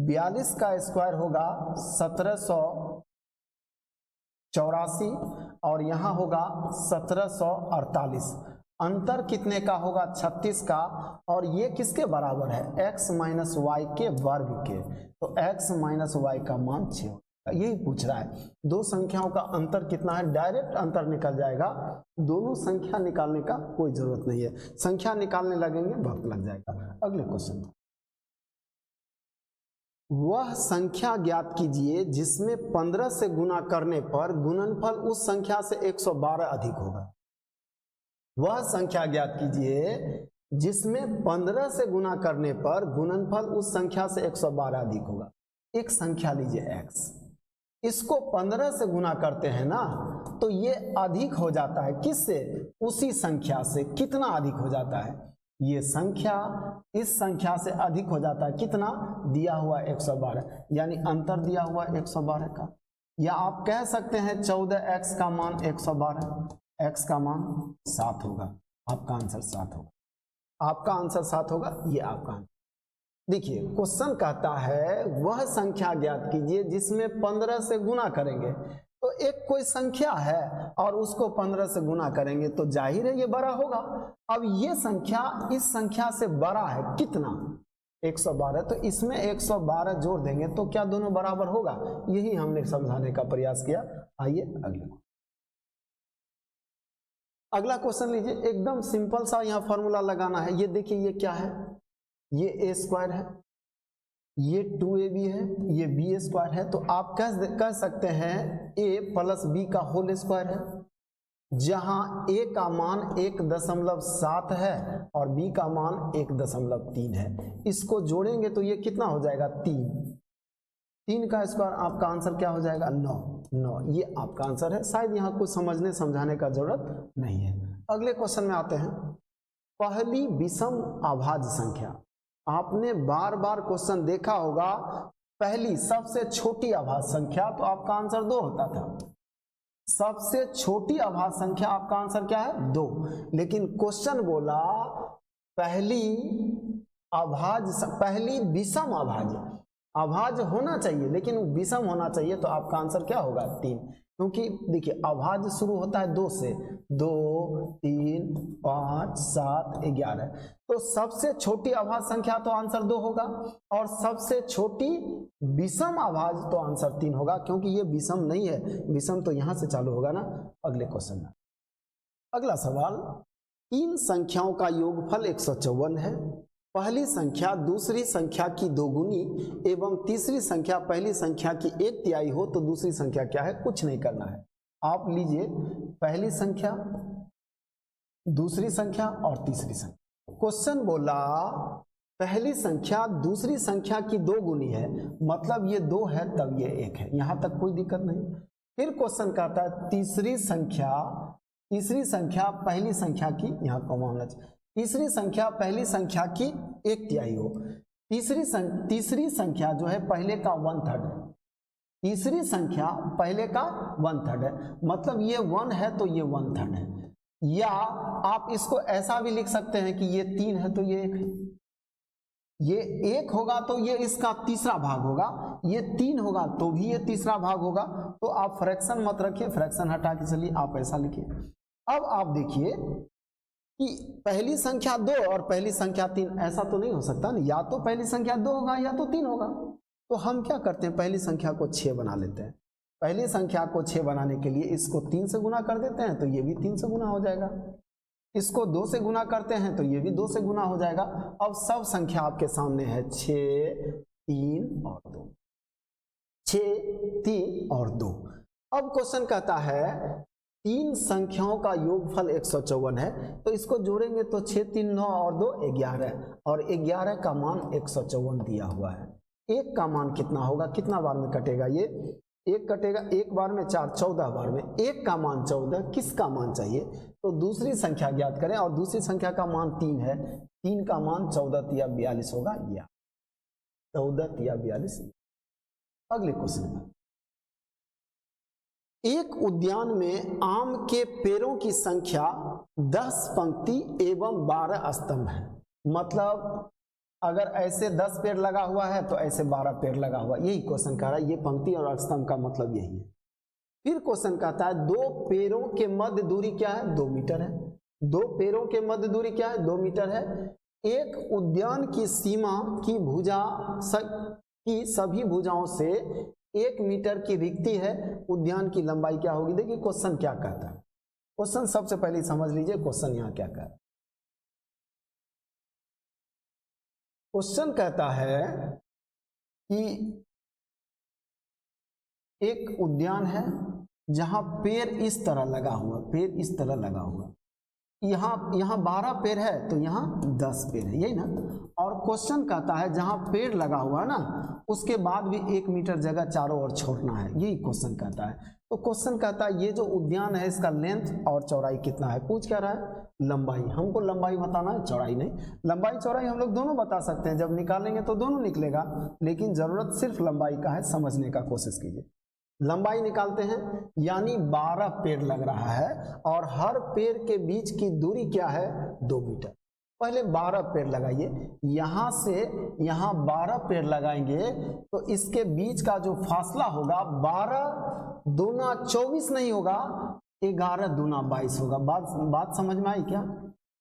42 का स्क्वायर होगा 1784 और यहाँ होगा 1748। अंतर कितने का होगा, 36 का, और ये किसके बराबर है, x माइनस वाई के वर्ग के, तो x माइनस वाई का मान 6 होगा। यही पूछ रहा है 2 संख्याओं का अंतर कितना है, डायरेक्ट अंतर निकल जाएगा। दोनों संख्या निकालने का कोई जरूरत नहीं है, संख्या निकालने लगेंगे वक्त लग जाएगा। अगले क्वेश्चन, वह संख्या ज्ञात कीजिए जिसमें 15 से गुना करने पर गुणनफल उस संख्या से 112 अधिक होगा। वह संख्या ज्ञात कीजिए जिसमें 15 से गुना करने पर गुणनफल उस संख्या से 112 अधिक होगा। एक संख्या लीजिए x, इसको 15 से गुना करते हैं ना तो ये अधिक हो जाता है, किससे? उसी संख्या से। कितना अधिक हो जाता है? ये संख्या इस संख्या से अधिक हो जाता है। कितना? दिया हुआ 112, यानी अंतर दिया हुआ 112 का। या आप कह सकते हैं 14x का मान 112, x का मान 7 होगा। आपका आंसर 7 होगा। आपका आंसर 7 होगा। ये आपका आंसर। देखिए क्वेश्चन कहता है वह संख्या ज्ञात कीजिए जिसमें 15 से गुना करेंगे। तो एक कोई संख्या है और उसको 15 से गुना करेंगे तो जाहिर है ये बड़ा होगा। अब ये संख्या इस संख्या से बड़ा है, कितना? 112। तो इसमें 112 जोड़ देंगे तो क्या दोनों बराबर होगा? यही हमने समझाने का प्रयास किया। आइए अगला क्वेश्चन लीजिए। एकदम सिंपल सा यहाँ फॉर्मूला लगाना है। ये देखिए ये क्या है? ये a स्क्वायर है, ये 2ab है, ये b स्क्वायर है। तो आप कह सकते हैं a प्लस b का होल स्क्वायर है, जहां a का मान 1.7 है और b का मान 1.3 है। इसको जोड़ेंगे तो ये कितना हो जाएगा? 3 का स्क्वायर। आपका आंसर क्या हो जाएगा? 9। ये आपका आंसर है। शायद यहाँ कुछ समझने समझाने का जरूरत नहीं है। अगले क्वेश्चन में आते हैं। पहली विषम अभाज्य संख्या। आपने बार बार क्वेश्चन देखा होगा, पहली सबसे छोटी अभाज्य संख्या, तो आपका आंसर 2 होता था। सबसे छोटी अभाज्य संख्या, आपका आंसर क्या है? 2। लेकिन क्वेश्चन बोला पहली विषम अभाज्य। अभाज्य होना चाहिए लेकिन विषम होना चाहिए, तो आपका आंसर क्या होगा? 3। क्योंकि देखिए अभाज्य शुरू होता है 2 से। 2, 3, 5, 7, 11। तो सबसे छोटी अभाज्य संख्या तो आंसर 2 होगा, और सबसे छोटी विषम अभाज्य तो आंसर 3 होगा, क्योंकि ये विषम नहीं है। विषम तो यहां से चालू होगा ना। अगले क्वेश्चन में अगला सवाल। 3 संख्याओं का योगफल 154 है। पहली संख्या दूसरी संख्या की दोगुनी एवं तीसरी संख्या पहली संख्या की 1/3 हो तो दूसरी संख्या क्या है? कुछ नहीं करना है। आप लीजिए पहली संख्या, दूसरी संख्या और तीसरी संख्या। क्वेश्चन बोला पहली संख्या दूसरी संख्या की 2 गुनी है, मतलब ये 2 है तब ये 1 है। यहां तक कोई दिक्कत नहीं। फिर क्वेश्चन कहता है तीसरी संख्या पहली संख्या की, यहां कॉमा होना चाहिए, तीसरी संख्या पहली संख्या की 1/3 हो। तीसरी संख्या जो है पहले का 1/3 है। तीसरी संख्या पहले का 1/3 है, मतलब ये 1 है तो ये 1/3 है। या आप इसको ऐसा भी लिख सकते हैं कि ये 3 है तो ये 1 है। ये 1 होगा तो ये इसका तीसरा भाग होगा, ये 3 होगा तो भी ये तीसरा भाग होगा। तो आप फ्रैक्शन मत रखिए, फ्रैक्शन हटा के चलिए आप ऐसा लिखिए। अब आप देखिए कि पहली संख्या 2 और पहली संख्या 3, ऐसा तो नहीं हो सकता ना। या तो पहली संख्या 2 होगा या तो 3 होगा। तो हम क्या करते हैं, पहली संख्या को 6 बना लेते हैं। पहली संख्या को 6 बनाने के लिए इसको 3 से गुना कर देते हैं तो ये भी 3 से गुना हो जाएगा। इसको 2 से गुना करते हैं तो ये भी 2 से गुना हो जाएगा। अब सब संख्या आपके सामने है 6, 3 और 2। 6, 3 और 2। अब क्वेश्चन कहता है 3 संख्याओं का योगफल 154 है, तो इसको जोड़ेंगे तो 6, 3, 9 और 2 11, और 11 का मान 154 दिया हुआ है। 1 का मान कितना होगा? कितना बार में कटेगा ये? 1 कटेगा 1 बार में, 4 14 बार में। 1 का मान 14, किसका मान चाहिए? तो दूसरी संख्या ज्ञात करें, और दूसरी संख्या का मान 3 है। 3 का मान 14 या 42 होगा, या 14 या 42। अगले क्वेश्चन में, एक उद्यान में आम के पेड़ों की संख्या 10 पंक्ति एवं 12 स्तंभ है। मतलब अगर ऐसे 10 पेड़ लगा हुआ है तो ऐसे 12 पेड़ लगा हुआ, यही क्वेश्चन कह रहा है। ये पंक्ति और स्तंभ का मतलब यही है। फिर क्वेश्चन कहता है 2 पेड़ों के मध्य दूरी क्या है? 2 मीटर है। 2 पेड़ों के मध्य दूरी क्या है? 2 मीटर है। एक उद्यान की सीमा की सभी भुजाओं से 1 मीटर की रिक्ति है, उद्यान की लंबाई क्या होगी? देखिए क्वेश्चन क्या कहता है। क्वेश्चन सबसे पहले समझ लीजिए क्वेश्चन यहाँ क्या कहता है। क्वेश्चन कहता है कि एक उद्यान है जहां पेड़ इस तरह लगा हुआ, पेड़ इस तरह लगा हुआ। यहाँ 12 पेड़ है तो यहाँ 10 पेड़ है, यही ना। और क्वेश्चन कहता है जहाँ पेड़ लगा हुआ है ना उसके बाद भी 1 मीटर जगह चारों ओर छोड़ना है, यही क्वेश्चन कहता है। तो क्वेश्चन कहता है ये जो उद्यान है इसका लेंथ और चौड़ाई कितना है, पूछ क्या रहा है लंबाई। हमको लंबाई बताना है, चौड़ाई नहीं। लंबाई चौड़ाई हम लोग दोनों बता सकते हैं, जब निकालेंगे तो दोनों निकलेगा, लेकिन जरूरत सिर्फ लंबाई का है, समझने का कोशिश कीजिए। लंबाई निकालते हैं, यानी 12 पेड़ लग रहा है और हर पेड़ के बीच की दूरी क्या है 2 मीटर। पहले 12 पेड़ लगाइए, यहां से यहां 12 पेड़ लगाएंगे तो इसके बीच का जो फासला होगा 12 दूना 24 नहीं होगा, 11 दूना 22 होगा। बात समझ में आई क्या?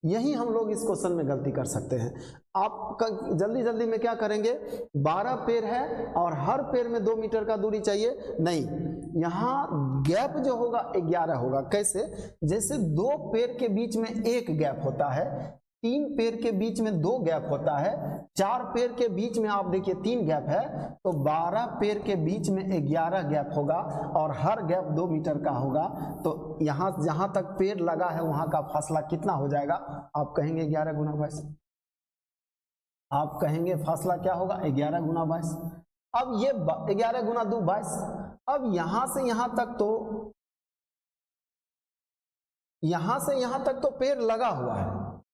यही हम लोग इस क्वेश्चन में गलती कर सकते हैं। आप जल्दी जल्दी में क्या करेंगे, 12 पेड़ है और हर पेड़ में 2 मीटर का दूरी चाहिए, नहीं, यहाँ गैप जो होगा 11 होगा। कैसे? जैसे 2 पेड़ के बीच में 1 गैप होता है, 3 पेड़ के बीच में 2 गैप होता है, 4 पेड़ के बीच में आप देखिए 3 गैप है, तो 12 पेड़ के बीच में 11 गैप होगा और हर गैप 2 मीटर का होगा। तो यहाँ जहां तक पेड़ लगा है वहां का फासला कितना हो जाएगा? आप कहेंगे 11 गुना 22। आप कहेंगे फासला क्या होगा 11 गुना 22। अब ये 11 गुना 2 22। अब यहां से यहां तक तो पेड़ लगा हुआ है,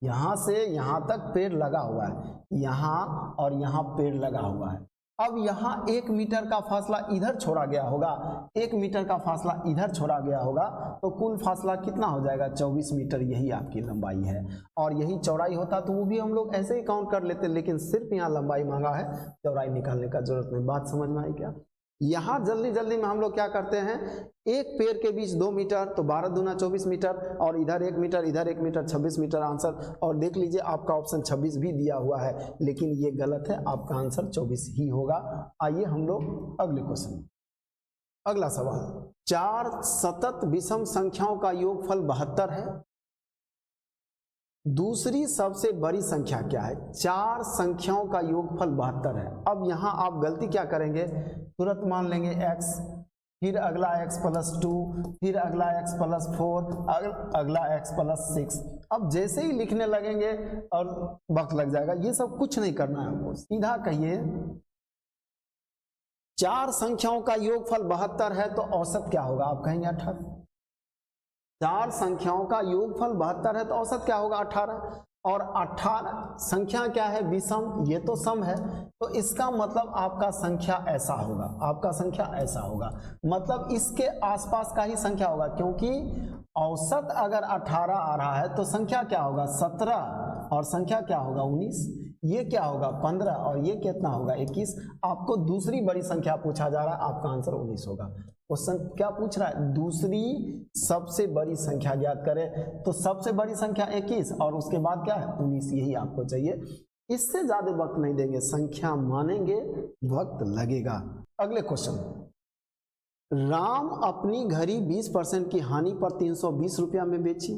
यहां से यहां तक पेड़ लगा हुआ है, यहां और यहां पेड़ लगा हुआ है। अब यहां 1 मीटर का फासला इधर छोड़ा गया होगा, 1 मीटर का फासला इधर छोड़ा गया होगा, तो कुल फासला कितना हो जाएगा 24 मीटर। यही आपकी लंबाई है और यही चौड़ाई होता तो वो भी हम लोग ऐसे ही काउंट कर लेते, लेकिन सिर्फ यहाँ लंबाई मांगा है, चौड़ाई निकालने का जरूरत नहीं। बात समझ में आई क्या? यहाँ जल्दी जल्दी में हम लोग क्या करते हैं, एक पेड़ के बीच 2 मीटर तो 12 दूना 24 मीटर और इधर 1 मीटर इधर 1 मीटर 26 मीटर आंसर। और देख लीजिए आपका ऑप्शन 26 भी दिया हुआ है, लेकिन ये गलत है, आपका आंसर 24 ही होगा। आइए हम लोग अगले क्वेश्चन, अगला सवाल। 4 सतत विषम संख्याओं का योगफल 72 है, दूसरी सबसे बड़ी संख्या क्या है? 4 संख्याओं का योगफल 72 है। अब यहां आप गलती क्या करेंगे, तुरंत मान लेंगे x, फिर अगला x प्लस 2, फिर अगला x प्लस 4, अगला x प्लस 6। अब जैसे ही लिखने लगेंगे और वक्त लग जाएगा, ये सब कुछ नहीं करना है हमको, सीधा कहिए 4 संख्याओं का योगफल 72 है तो औसत क्या होगा? आप कहेंगे 18। 4 संख्याओं का योगफल 72 है तो औसत क्या होगा 18। और 18 संख्या क्या है विषम, ये तो सम है, तो इसका मतलब आपका संख्या ऐसा होगा, आपका संख्या ऐसा होगा, मतलब इसके आसपास का ही संख्या होगा, क्योंकि औसत अगर 18 आ रहा है तो संख्या क्या होगा 17 और संख्या क्या होगा 19, ये क्या होगा 15 और ये कितना होगा 21। आपको दूसरी बड़ी संख्या पूछा जा रहा है, आपका आंसर 19 होगा। क्वेश्चन क्या पूछ रहा है, दूसरी सबसे बड़ी संख्या ज्ञात करें, तो सबसे बड़ी संख्या 21 और उसके बाद क्या है 19, यही आपको चाहिए। इससे ज्यादा वक्त नहीं देंगे, संख्या मानेंगे वक्त लगेगा। अगले क्वेश्चन, राम अपनी घड़ी 20% की हानि पर 320 रुपया में बेची,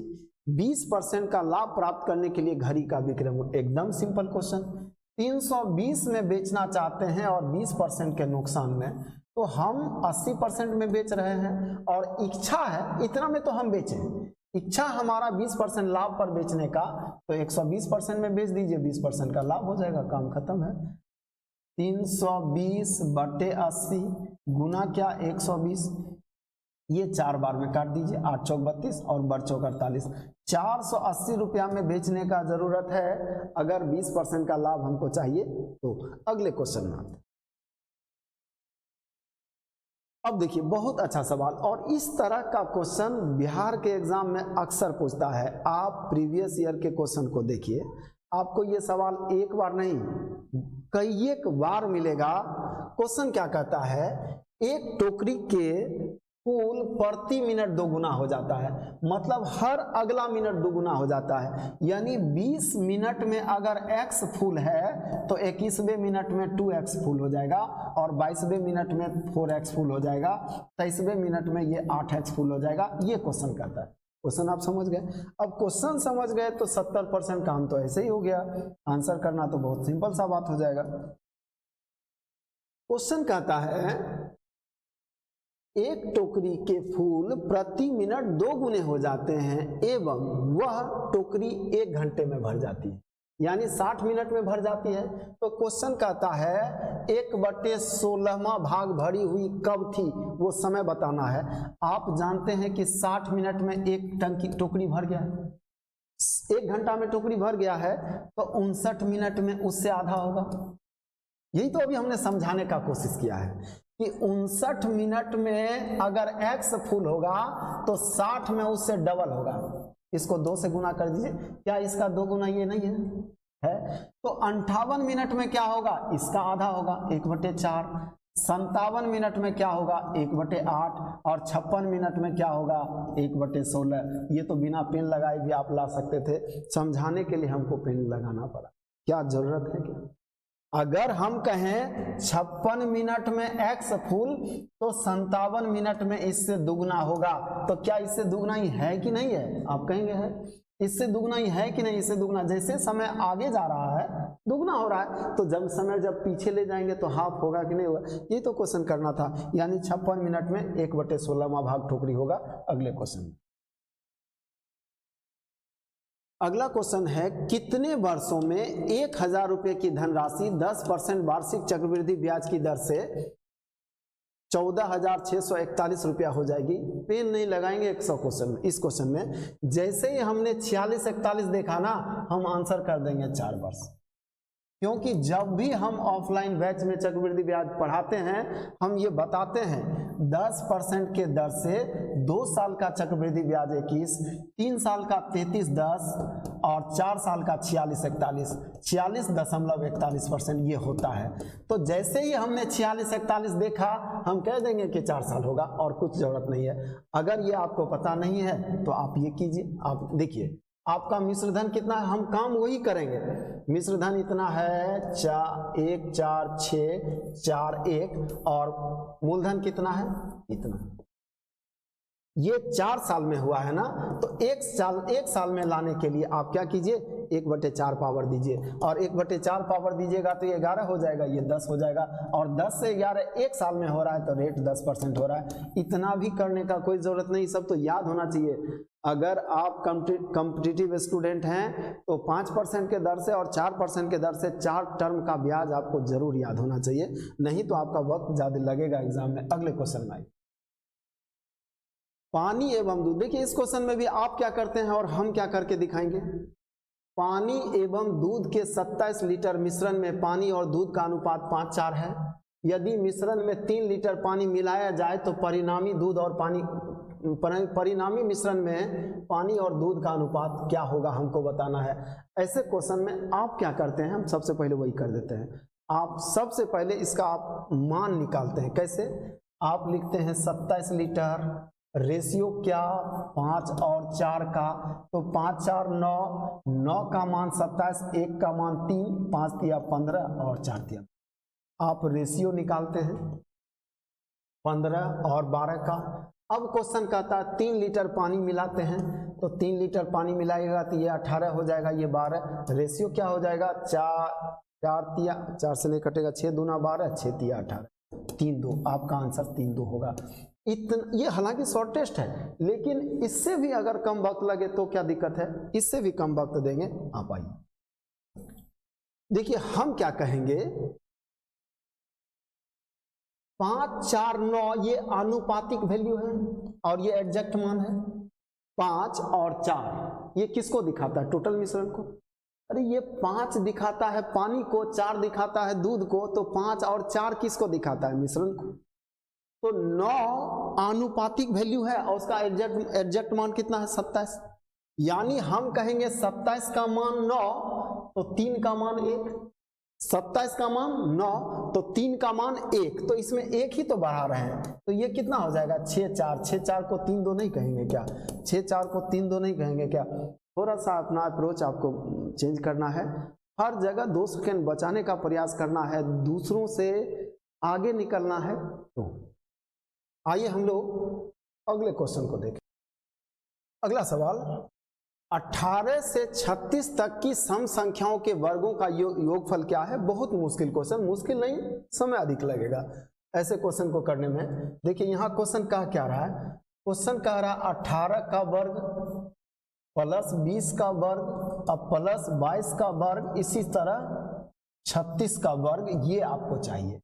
20% का लाभ प्राप्त करने के लिए घड़ी का विक्रय मूल्य। एकदम सिंपल क्वेश्चन, 320 में बेचना चाहते हैं और 20% के नुकसान में, तो हम 80% में बेच रहे हैं और इच्छा है इतना में तो हम बेचें, इच्छा हमारा 20% लाभ पर बेचने का, तो 120% में बेच दीजिए, 20% का लाभ हो जाएगा, काम खत्म है। 320 बटे 80 गुना क्या 120, ये 4 बार में काट दीजिए, 8 चौक 32 और बर चौक 48, 480 रुपया में बेचने का जरूरत है अगर 20% का लाभ हमको चाहिए तो। अगले क्वेश्चन में आते हैं। अब देखिए बहुत अच्छा सवाल, और इस तरह का क्वेश्चन बिहार के एग्जाम में अक्सर पूछता है। आप प्रीवियस ईयर के क्वेश्चन को देखिए, आपको ये सवाल एक बार नहीं कई एक बार मिलेगा। क्वेश्चन क्या कहता है, एक टोकरी के फूल प्रति मिनट 2 गुना हो जाता है, मतलब हर अगला मिनट 2 गुना हो जाता है, यानी 20 मिनट में अगर x फूल है तो 21वें मिनट में 2x फूल हो जाएगा और 22वें मिनट में 4x फूल हो जाएगा, 23वें मिनट में ये 8x फूल हो जाएगा। ये क्वेश्चन कहता है। क्वेश्चन आप समझ गए? अब क्वेश्चन समझ गए तो 70% काम तो ऐसे ही हो गया, आंसर करना तो बहुत सिंपल सा बात हो जाएगा। क्वेश्चन कहता है एक टोकरी के फूल प्रति मिनट 2 गुने हो जाते हैं एवं वह टोकरी 1 घंटे में भर जाती है, यानी 60 मिनट में भर जाती है। तो क्वेश्चन कहता है 1/16वां भाग भरी हुई कब थी, वो समय बताना है। आप जानते हैं कि 60 मिनट में एक टंकी टोकरी भर गया है, 1 घंटा में टोकरी भर गया है, तो 59 मिनट में उससे आधा होगा। यही तो अभी हमने समझाने का कोशिश किया है कि 59 मिनट में अगर x फुल होगा तो 60 में उससे डबल होगा। इसको 2 से गुना कर दीजिए, क्या इसका 2 गुना ये नहीं है? तो 58 मिनट में क्या होगा, इसका आधा होगा 1/4। 57 मिनट में क्या होगा 1/8, और 56 मिनट में क्या होगा 1/16। ये तो बिना पेन लगाए भी आप ला सकते थे, समझाने के लिए हमको पेन लगाना पड़ा, क्या जरूरत है क्या? अगर हम कहें 56 मिनट में x फुल तो 57 मिनट में इससे दुगना होगा, तो क्या इससे दुगना ही है कि नहीं है? आप कहेंगे है, इससे दुगना ही है कि नहीं? इससे दुगना, जैसे समय आगे जा रहा है दुगना हो रहा है, तो जब समय जब पीछे ले जाएंगे तो हाफ होगा कि नहीं होगा? ये तो क्वेश्चन करना था, यानी 56 मिनट में 1/16वां भाग टोकरी होगा। अगले क्वेश्चन में, अगला क्वेश्चन है कितने वर्षों में 1000 रुपये की धनराशि 10% वार्षिक चक्रवृद्धि ब्याज की दर से 14,641 रुपया हो जाएगी? पेन नहीं लगाएंगे 100 क्वेश्चन में। इस क्वेश्चन में जैसे ही हमने 46-41 देखा ना, हम आंसर कर देंगे 4 वर्ष, क्योंकि जब भी हम ऑफलाइन बैच में चक्रवृद्धि ब्याज पढ़ाते हैं हम ये बताते हैं 10% के दर से 2 साल का चक्रवृद्धि ब्याज 21, 3 साल का 33.10 और 4 साल का 46-41, 46.41% ये होता है। तो जैसे ही हमने 46-41 देखा हम कह देंगे कि 4 साल होगा, और कुछ जरूरत नहीं है। अगर ये आपको पता नहीं है तो आप ये कीजिए, आप देखिए आपका मिश्रधन कितना है, हम काम वही करेंगे। मिश्रधन इतना है 1 4 6 4 1, और मूलधन कितना है इतना। ये 4 साल में हुआ है ना, तो 1 साल में लाने के लिए आप क्या कीजिए 1/4 पावर दीजिए, और 1/4 पावर दीजिएगा तो ये 11 हो जाएगा, ये 10 हो जाएगा, और 10 से 11 1 साल में हो रहा है तो रेट 10% हो रहा है। इतना भी करने का कोई जरूरत नहीं, सब तो याद होना चाहिए। अगर आप कॉम्पिटिटिव स्टूडेंट हैं तो 5% के दर से और 4% के दर से 4 टर्म का ब्याज आपको जरूर याद होना चाहिए, नहीं तो आपका वक्त ज्यादा लगेगा एग्जाम में। अगले क्वेश्चन में पानी एवं दूध, देखिए इस क्वेश्चन में भी आप क्या करते हैं और हम क्या करके दिखाएंगे। पानी एवं दूध के 27 लीटर मिश्रण में पानी और दूध का अनुपात 5:4 है। यदि मिश्रण में 3 लीटर पानी मिलाया जाए तो परिणामी दूध और परिणामी मिश्रण में पानी और दूध का अनुपात क्या होगा, हमको बताना है। ऐसे क्वेश्चन में आप क्या करते हैं, हम सबसे पहले वही कर देते हैं। आप सबसे पहले इसका आप मान निकालते हैं। कैसे? आप लिखते हैं 27 लीटर, रेशियो क्या 5 और 4 का, तो 5 4 9, 9 का मान 27, 1 का मान 3, 5 तिया 15 और 4 तिया। आप रेशियो निकालते हैं 15 और 12 का। अब क्वेश्चन कहता है 3 लीटर पानी मिलाते हैं, तो 3 लीटर पानी मिलाएगा तो ये 18 हो जाएगा, ये 12। रेशियो क्या हो जाएगा 4 तिया 4 से नहीं कटेगा, 6 दूना 12, 6 तिया 18, 3 2। आपका आंसर 3 2 होगा। इतना ये हालांकि शॉर्ट टेस्ट है, लेकिन इससे भी अगर कम वक्त लगे तो क्या दिक्कत है, इससे भी कम वक्त देंगे। आप आइए देखिए हम क्या कहेंगे, 5 4 9 ये आनुपातिक वैल्यू है और ये एग्जैक्ट मान है। 5 और 4 ये किसको दिखाता है, टोटल मिश्रण को। अरे ये 5 दिखाता है पानी को, 4 दिखाता है दूध को, तो 5 और 4 किसको दिखाता है, मिश्रण को। तो 9 आनुपातिक वैल्यू है और उसका एग्जैक्ट मान कितना है 27। यानी हम कहेंगे 27 का मान 9 तो 3 का मान 1, 27 का मान 9 तो 3 का मान 1, तो इसमें 1 ही तो बढ़ा रहे हैं, तो ये कितना हो जाएगा 6 4। 6 4 को 3 2 नहीं कहेंगे क्या, 6 4 को 3 2 नहीं कहेंगे क्या। थोड़ा सा अपना अप्रोच आपको चेंज करना है, हर जगह 2 सेकेंड बचाने का प्रयास करना है, दूसरों से आगे निकलना है। तो आइए हम लोग अगले क्वेश्चन को देखें। अगला सवाल, 18 से 36 तक की सम संख्याओं के वर्गों का योगफल क्या है। बहुत मुश्किल क्वेश्चन, मुश्किल नहीं, समय अधिक लगेगा। ऐसे क्वेश्चन को करने में। देखिए यहाँ क्वेश्चन कह क्या रहा है, क्वेश्चन कह रहा है 18 का वर्ग प्लस 20 का वर्ग अब प्लस 22 का वर्ग इसी तरह 36 का वर्ग, ये आपको चाहिए।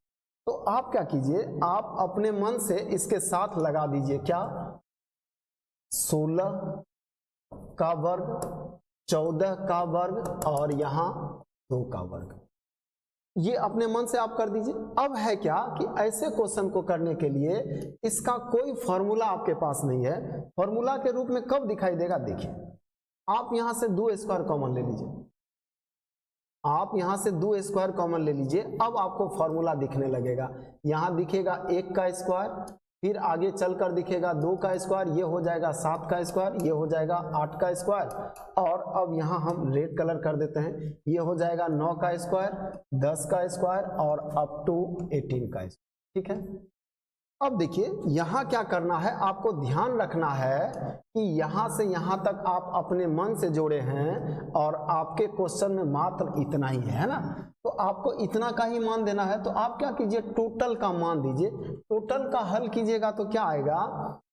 तो आप क्या कीजिए, आप अपने मन से इसके साथ लगा दीजिए क्या, 16 का वर्ग, 14 का वर्ग और यहाँ 2 का वर्ग, ये अपने मन से आप कर दीजिए। अब है क्या कि ऐसे क्वेश्चन को करने के लिए इसका कोई फॉर्मूला आपके पास नहीं है। फॉर्मूला के रूप में कब दिखाई देगा, देखिए आप यहां से 2 स्क्वायर कॉमन ले लीजिए, आप यहां से 2 स्क्वायर कॉमन ले लीजिए। अब आपको फॉर्मूला दिखने लगेगा, यहां दिखेगा 1 का स्क्वायर, फिर आगे चलकर दिखेगा 2 का स्क्वायर, ये हो जाएगा 7 का स्क्वायर, ये हो जाएगा 8 का स्क्वायर, और अब यहाँ हम रेड कलर कर देते हैं, ये हो जाएगा 9 का स्क्वायर, 10 का स्क्वायर और अप टू 18 का स्क्वायर। ठीक है, अब देखिए यहाँ क्या करना है, आपको ध्यान रखना है कि यहाँ से यहाँ तक आप अपने मन से जोड़े हैं और आपके क्वेश्चन में मात्र इतना ही है ना, तो आपको इतना का ही मान देना है। तो आप क्या कीजिए, टोटल का मान दीजिए, टोटल का हल कीजिएगा तो क्या आएगा,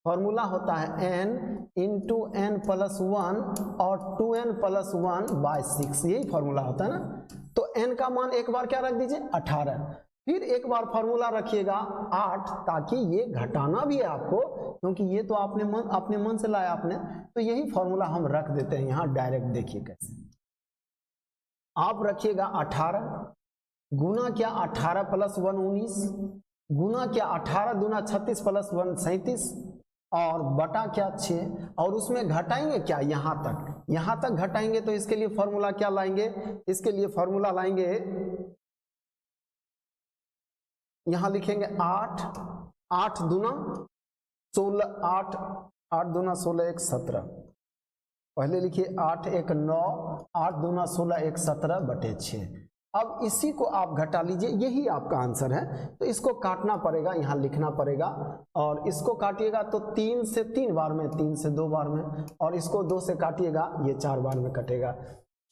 फॉर्मूला होता है n इंटू n प्लस 1 और 2n प्लस 1 बाय 6, यही फॉर्मूला होता है ना। तो n का मान एक बार क्या रख दीजिए 18, फिर एक बार फॉर्मूला रखिएगा 8, ताकि ये घटाना भी है आपको, क्योंकि ये तो आपने अपने मन से लाया आपने, तो यही फॉर्मूला हम रख देते हैं यहाँ डायरेक्ट। देखिए कैसे आप रखिएगा 18 गुना क्या 18 प्लस 1 19 गुना क्या 18 दूना 36 प्लस 1 37 और बटा क्या 6, और उसमें घटाएंगे क्या यहाँ तक घटाएंगे, तो इसके लिए फॉर्मूला क्या लाएंगे, इसके लिए फॉर्मूला लाएंगे, यहां लिखेंगे 8 दूना 16, 8 दूना 16 1 17, पहले लिखिए 8 1 9, 8 दूना 16 1 17 बटे 6। अब इसी को आप घटा लीजिए, यही आपका आंसर है। तो इसको काटना पड़ेगा, यहाँ लिखना पड़ेगा, और इसको काटिएगा तो 3 से 3 बार में, 3 से 2 बार में, और इसको 2 से काटिएगा, ये 4 बार में कटेगा।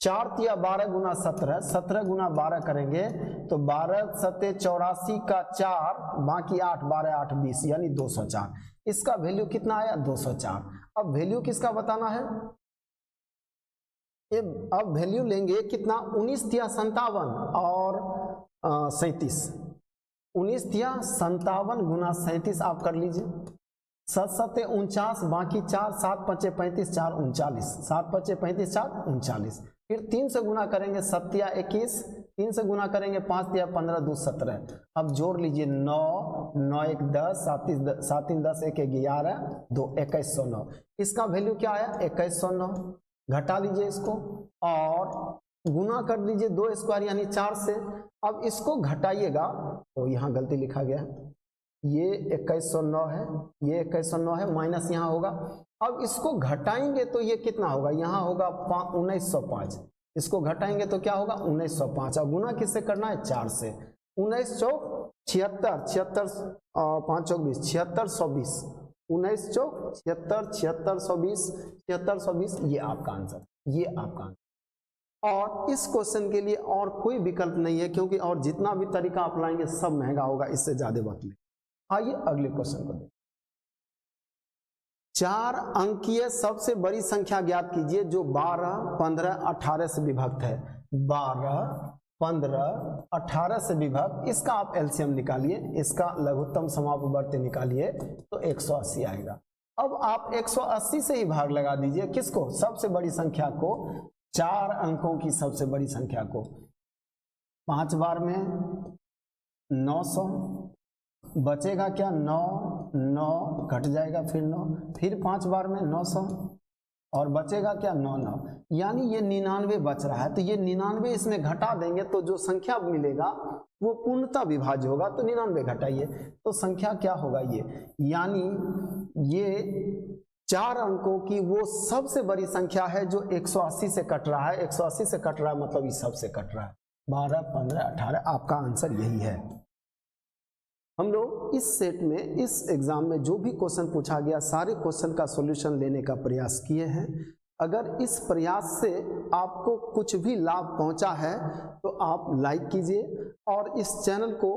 4 तिया 12 गुना 17, 17 गुना 12 करेंगे तो 12 सते 84 का 4, बाकी 8 12 8 20 यानी 204। इसका वैल्यू कितना आया 204। अब वैल्यू किसका बताना है, अब वैल्यू लेंगे कितना 19 तिया 57 और 37, 19 तिया 57 गुना 37 आप कर लीजिए, 7 सते 49, बाकी 4 7 5 35 4 39, 7 5 35 4 39, फिर 3 से गुना करेंगे 7 तिया 21, 3 से गुना करेंगे 5 तिया 15 2 17। अब जोड़ लीजिए 9 9 1 10 7 3 10 1 11 2 2109। इसका वैल्यू क्या आया 2109। घटा लीजिए इसको और गुना कर दीजिए 2 स्क्वायर यानी 4 से। अब इसको घटाइएगा तो यहाँ गलती लिखा गया, ये 2109 है, ये 2109 है, माइनस यहाँ होगा। अब इसको घटाएंगे तो ये कितना होगा, यहाँ होगा 1905, इसको घटाएंगे तो क्या होगा 1905, और गुना किससे करना है 4 से। 19 चौक 76, 76 5 चौक 20, 7620, 19 चौक 76 7620 7620, ये आपका आंसर, ये आपका आंसर। और इस क्वेश्चन के लिए और कोई विकल्प नहीं है, क्योंकि और जितना भी तरीका आप लाएंगे सब महंगा होगा, इससे ज्यादा वक्त ले। आइए अगले क्वेश्चन को देखें। 4 अंकीय सबसे बड़ी संख्या ज्ञात कीजिए जो 12 15 18 से विभक्त है। 12 15 18 से विभक्त, इसका आप एलसीएम निकालिए, इसका लघुत्तम समापवर्ती निकालिए तो 180 आएगा। अब आप 180 से ही भाग लगा दीजिए, किसको, सबसे बड़ी संख्या को, 4 अंकों की सबसे बड़ी संख्या को। 5 बार में 900, बचेगा क्या 9 9 घट जाएगा, फिर 9, फिर 5 बार में 900 और बचेगा क्या 9 9, यानी ये 99 बच रहा है। तो ये 99 इसमें घटा देंगे तो जो संख्या मिलेगा वो पूर्णतः विभाज्य होगा, तो 99 घटाइए तो संख्या क्या होगा ये, यानी ये 4 अंकों की वो सबसे बड़ी संख्या है जो 180 से कट रहा है। 180 से कट रहा है मतलब इस सबसे कट रहा है। 12 15 18 आपका आंसर यही है। हम लोग इस सेट में, इस एग्जाम में जो भी क्वेश्चन पूछा गया सारे क्वेश्चन का सॉल्यूशन लेने का प्रयास किए हैं। अगर इस प्रयास से आपको कुछ भी लाभ पहुंचा है तो आप लाइक कीजिए और इस चैनल को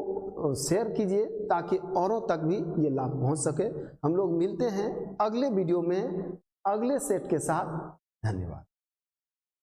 शेयर कीजिए ताकि औरों तक भी ये लाभ पहुंच सके। हम लोग मिलते हैं अगले वीडियो में अगले सेट के साथ। धन्यवाद।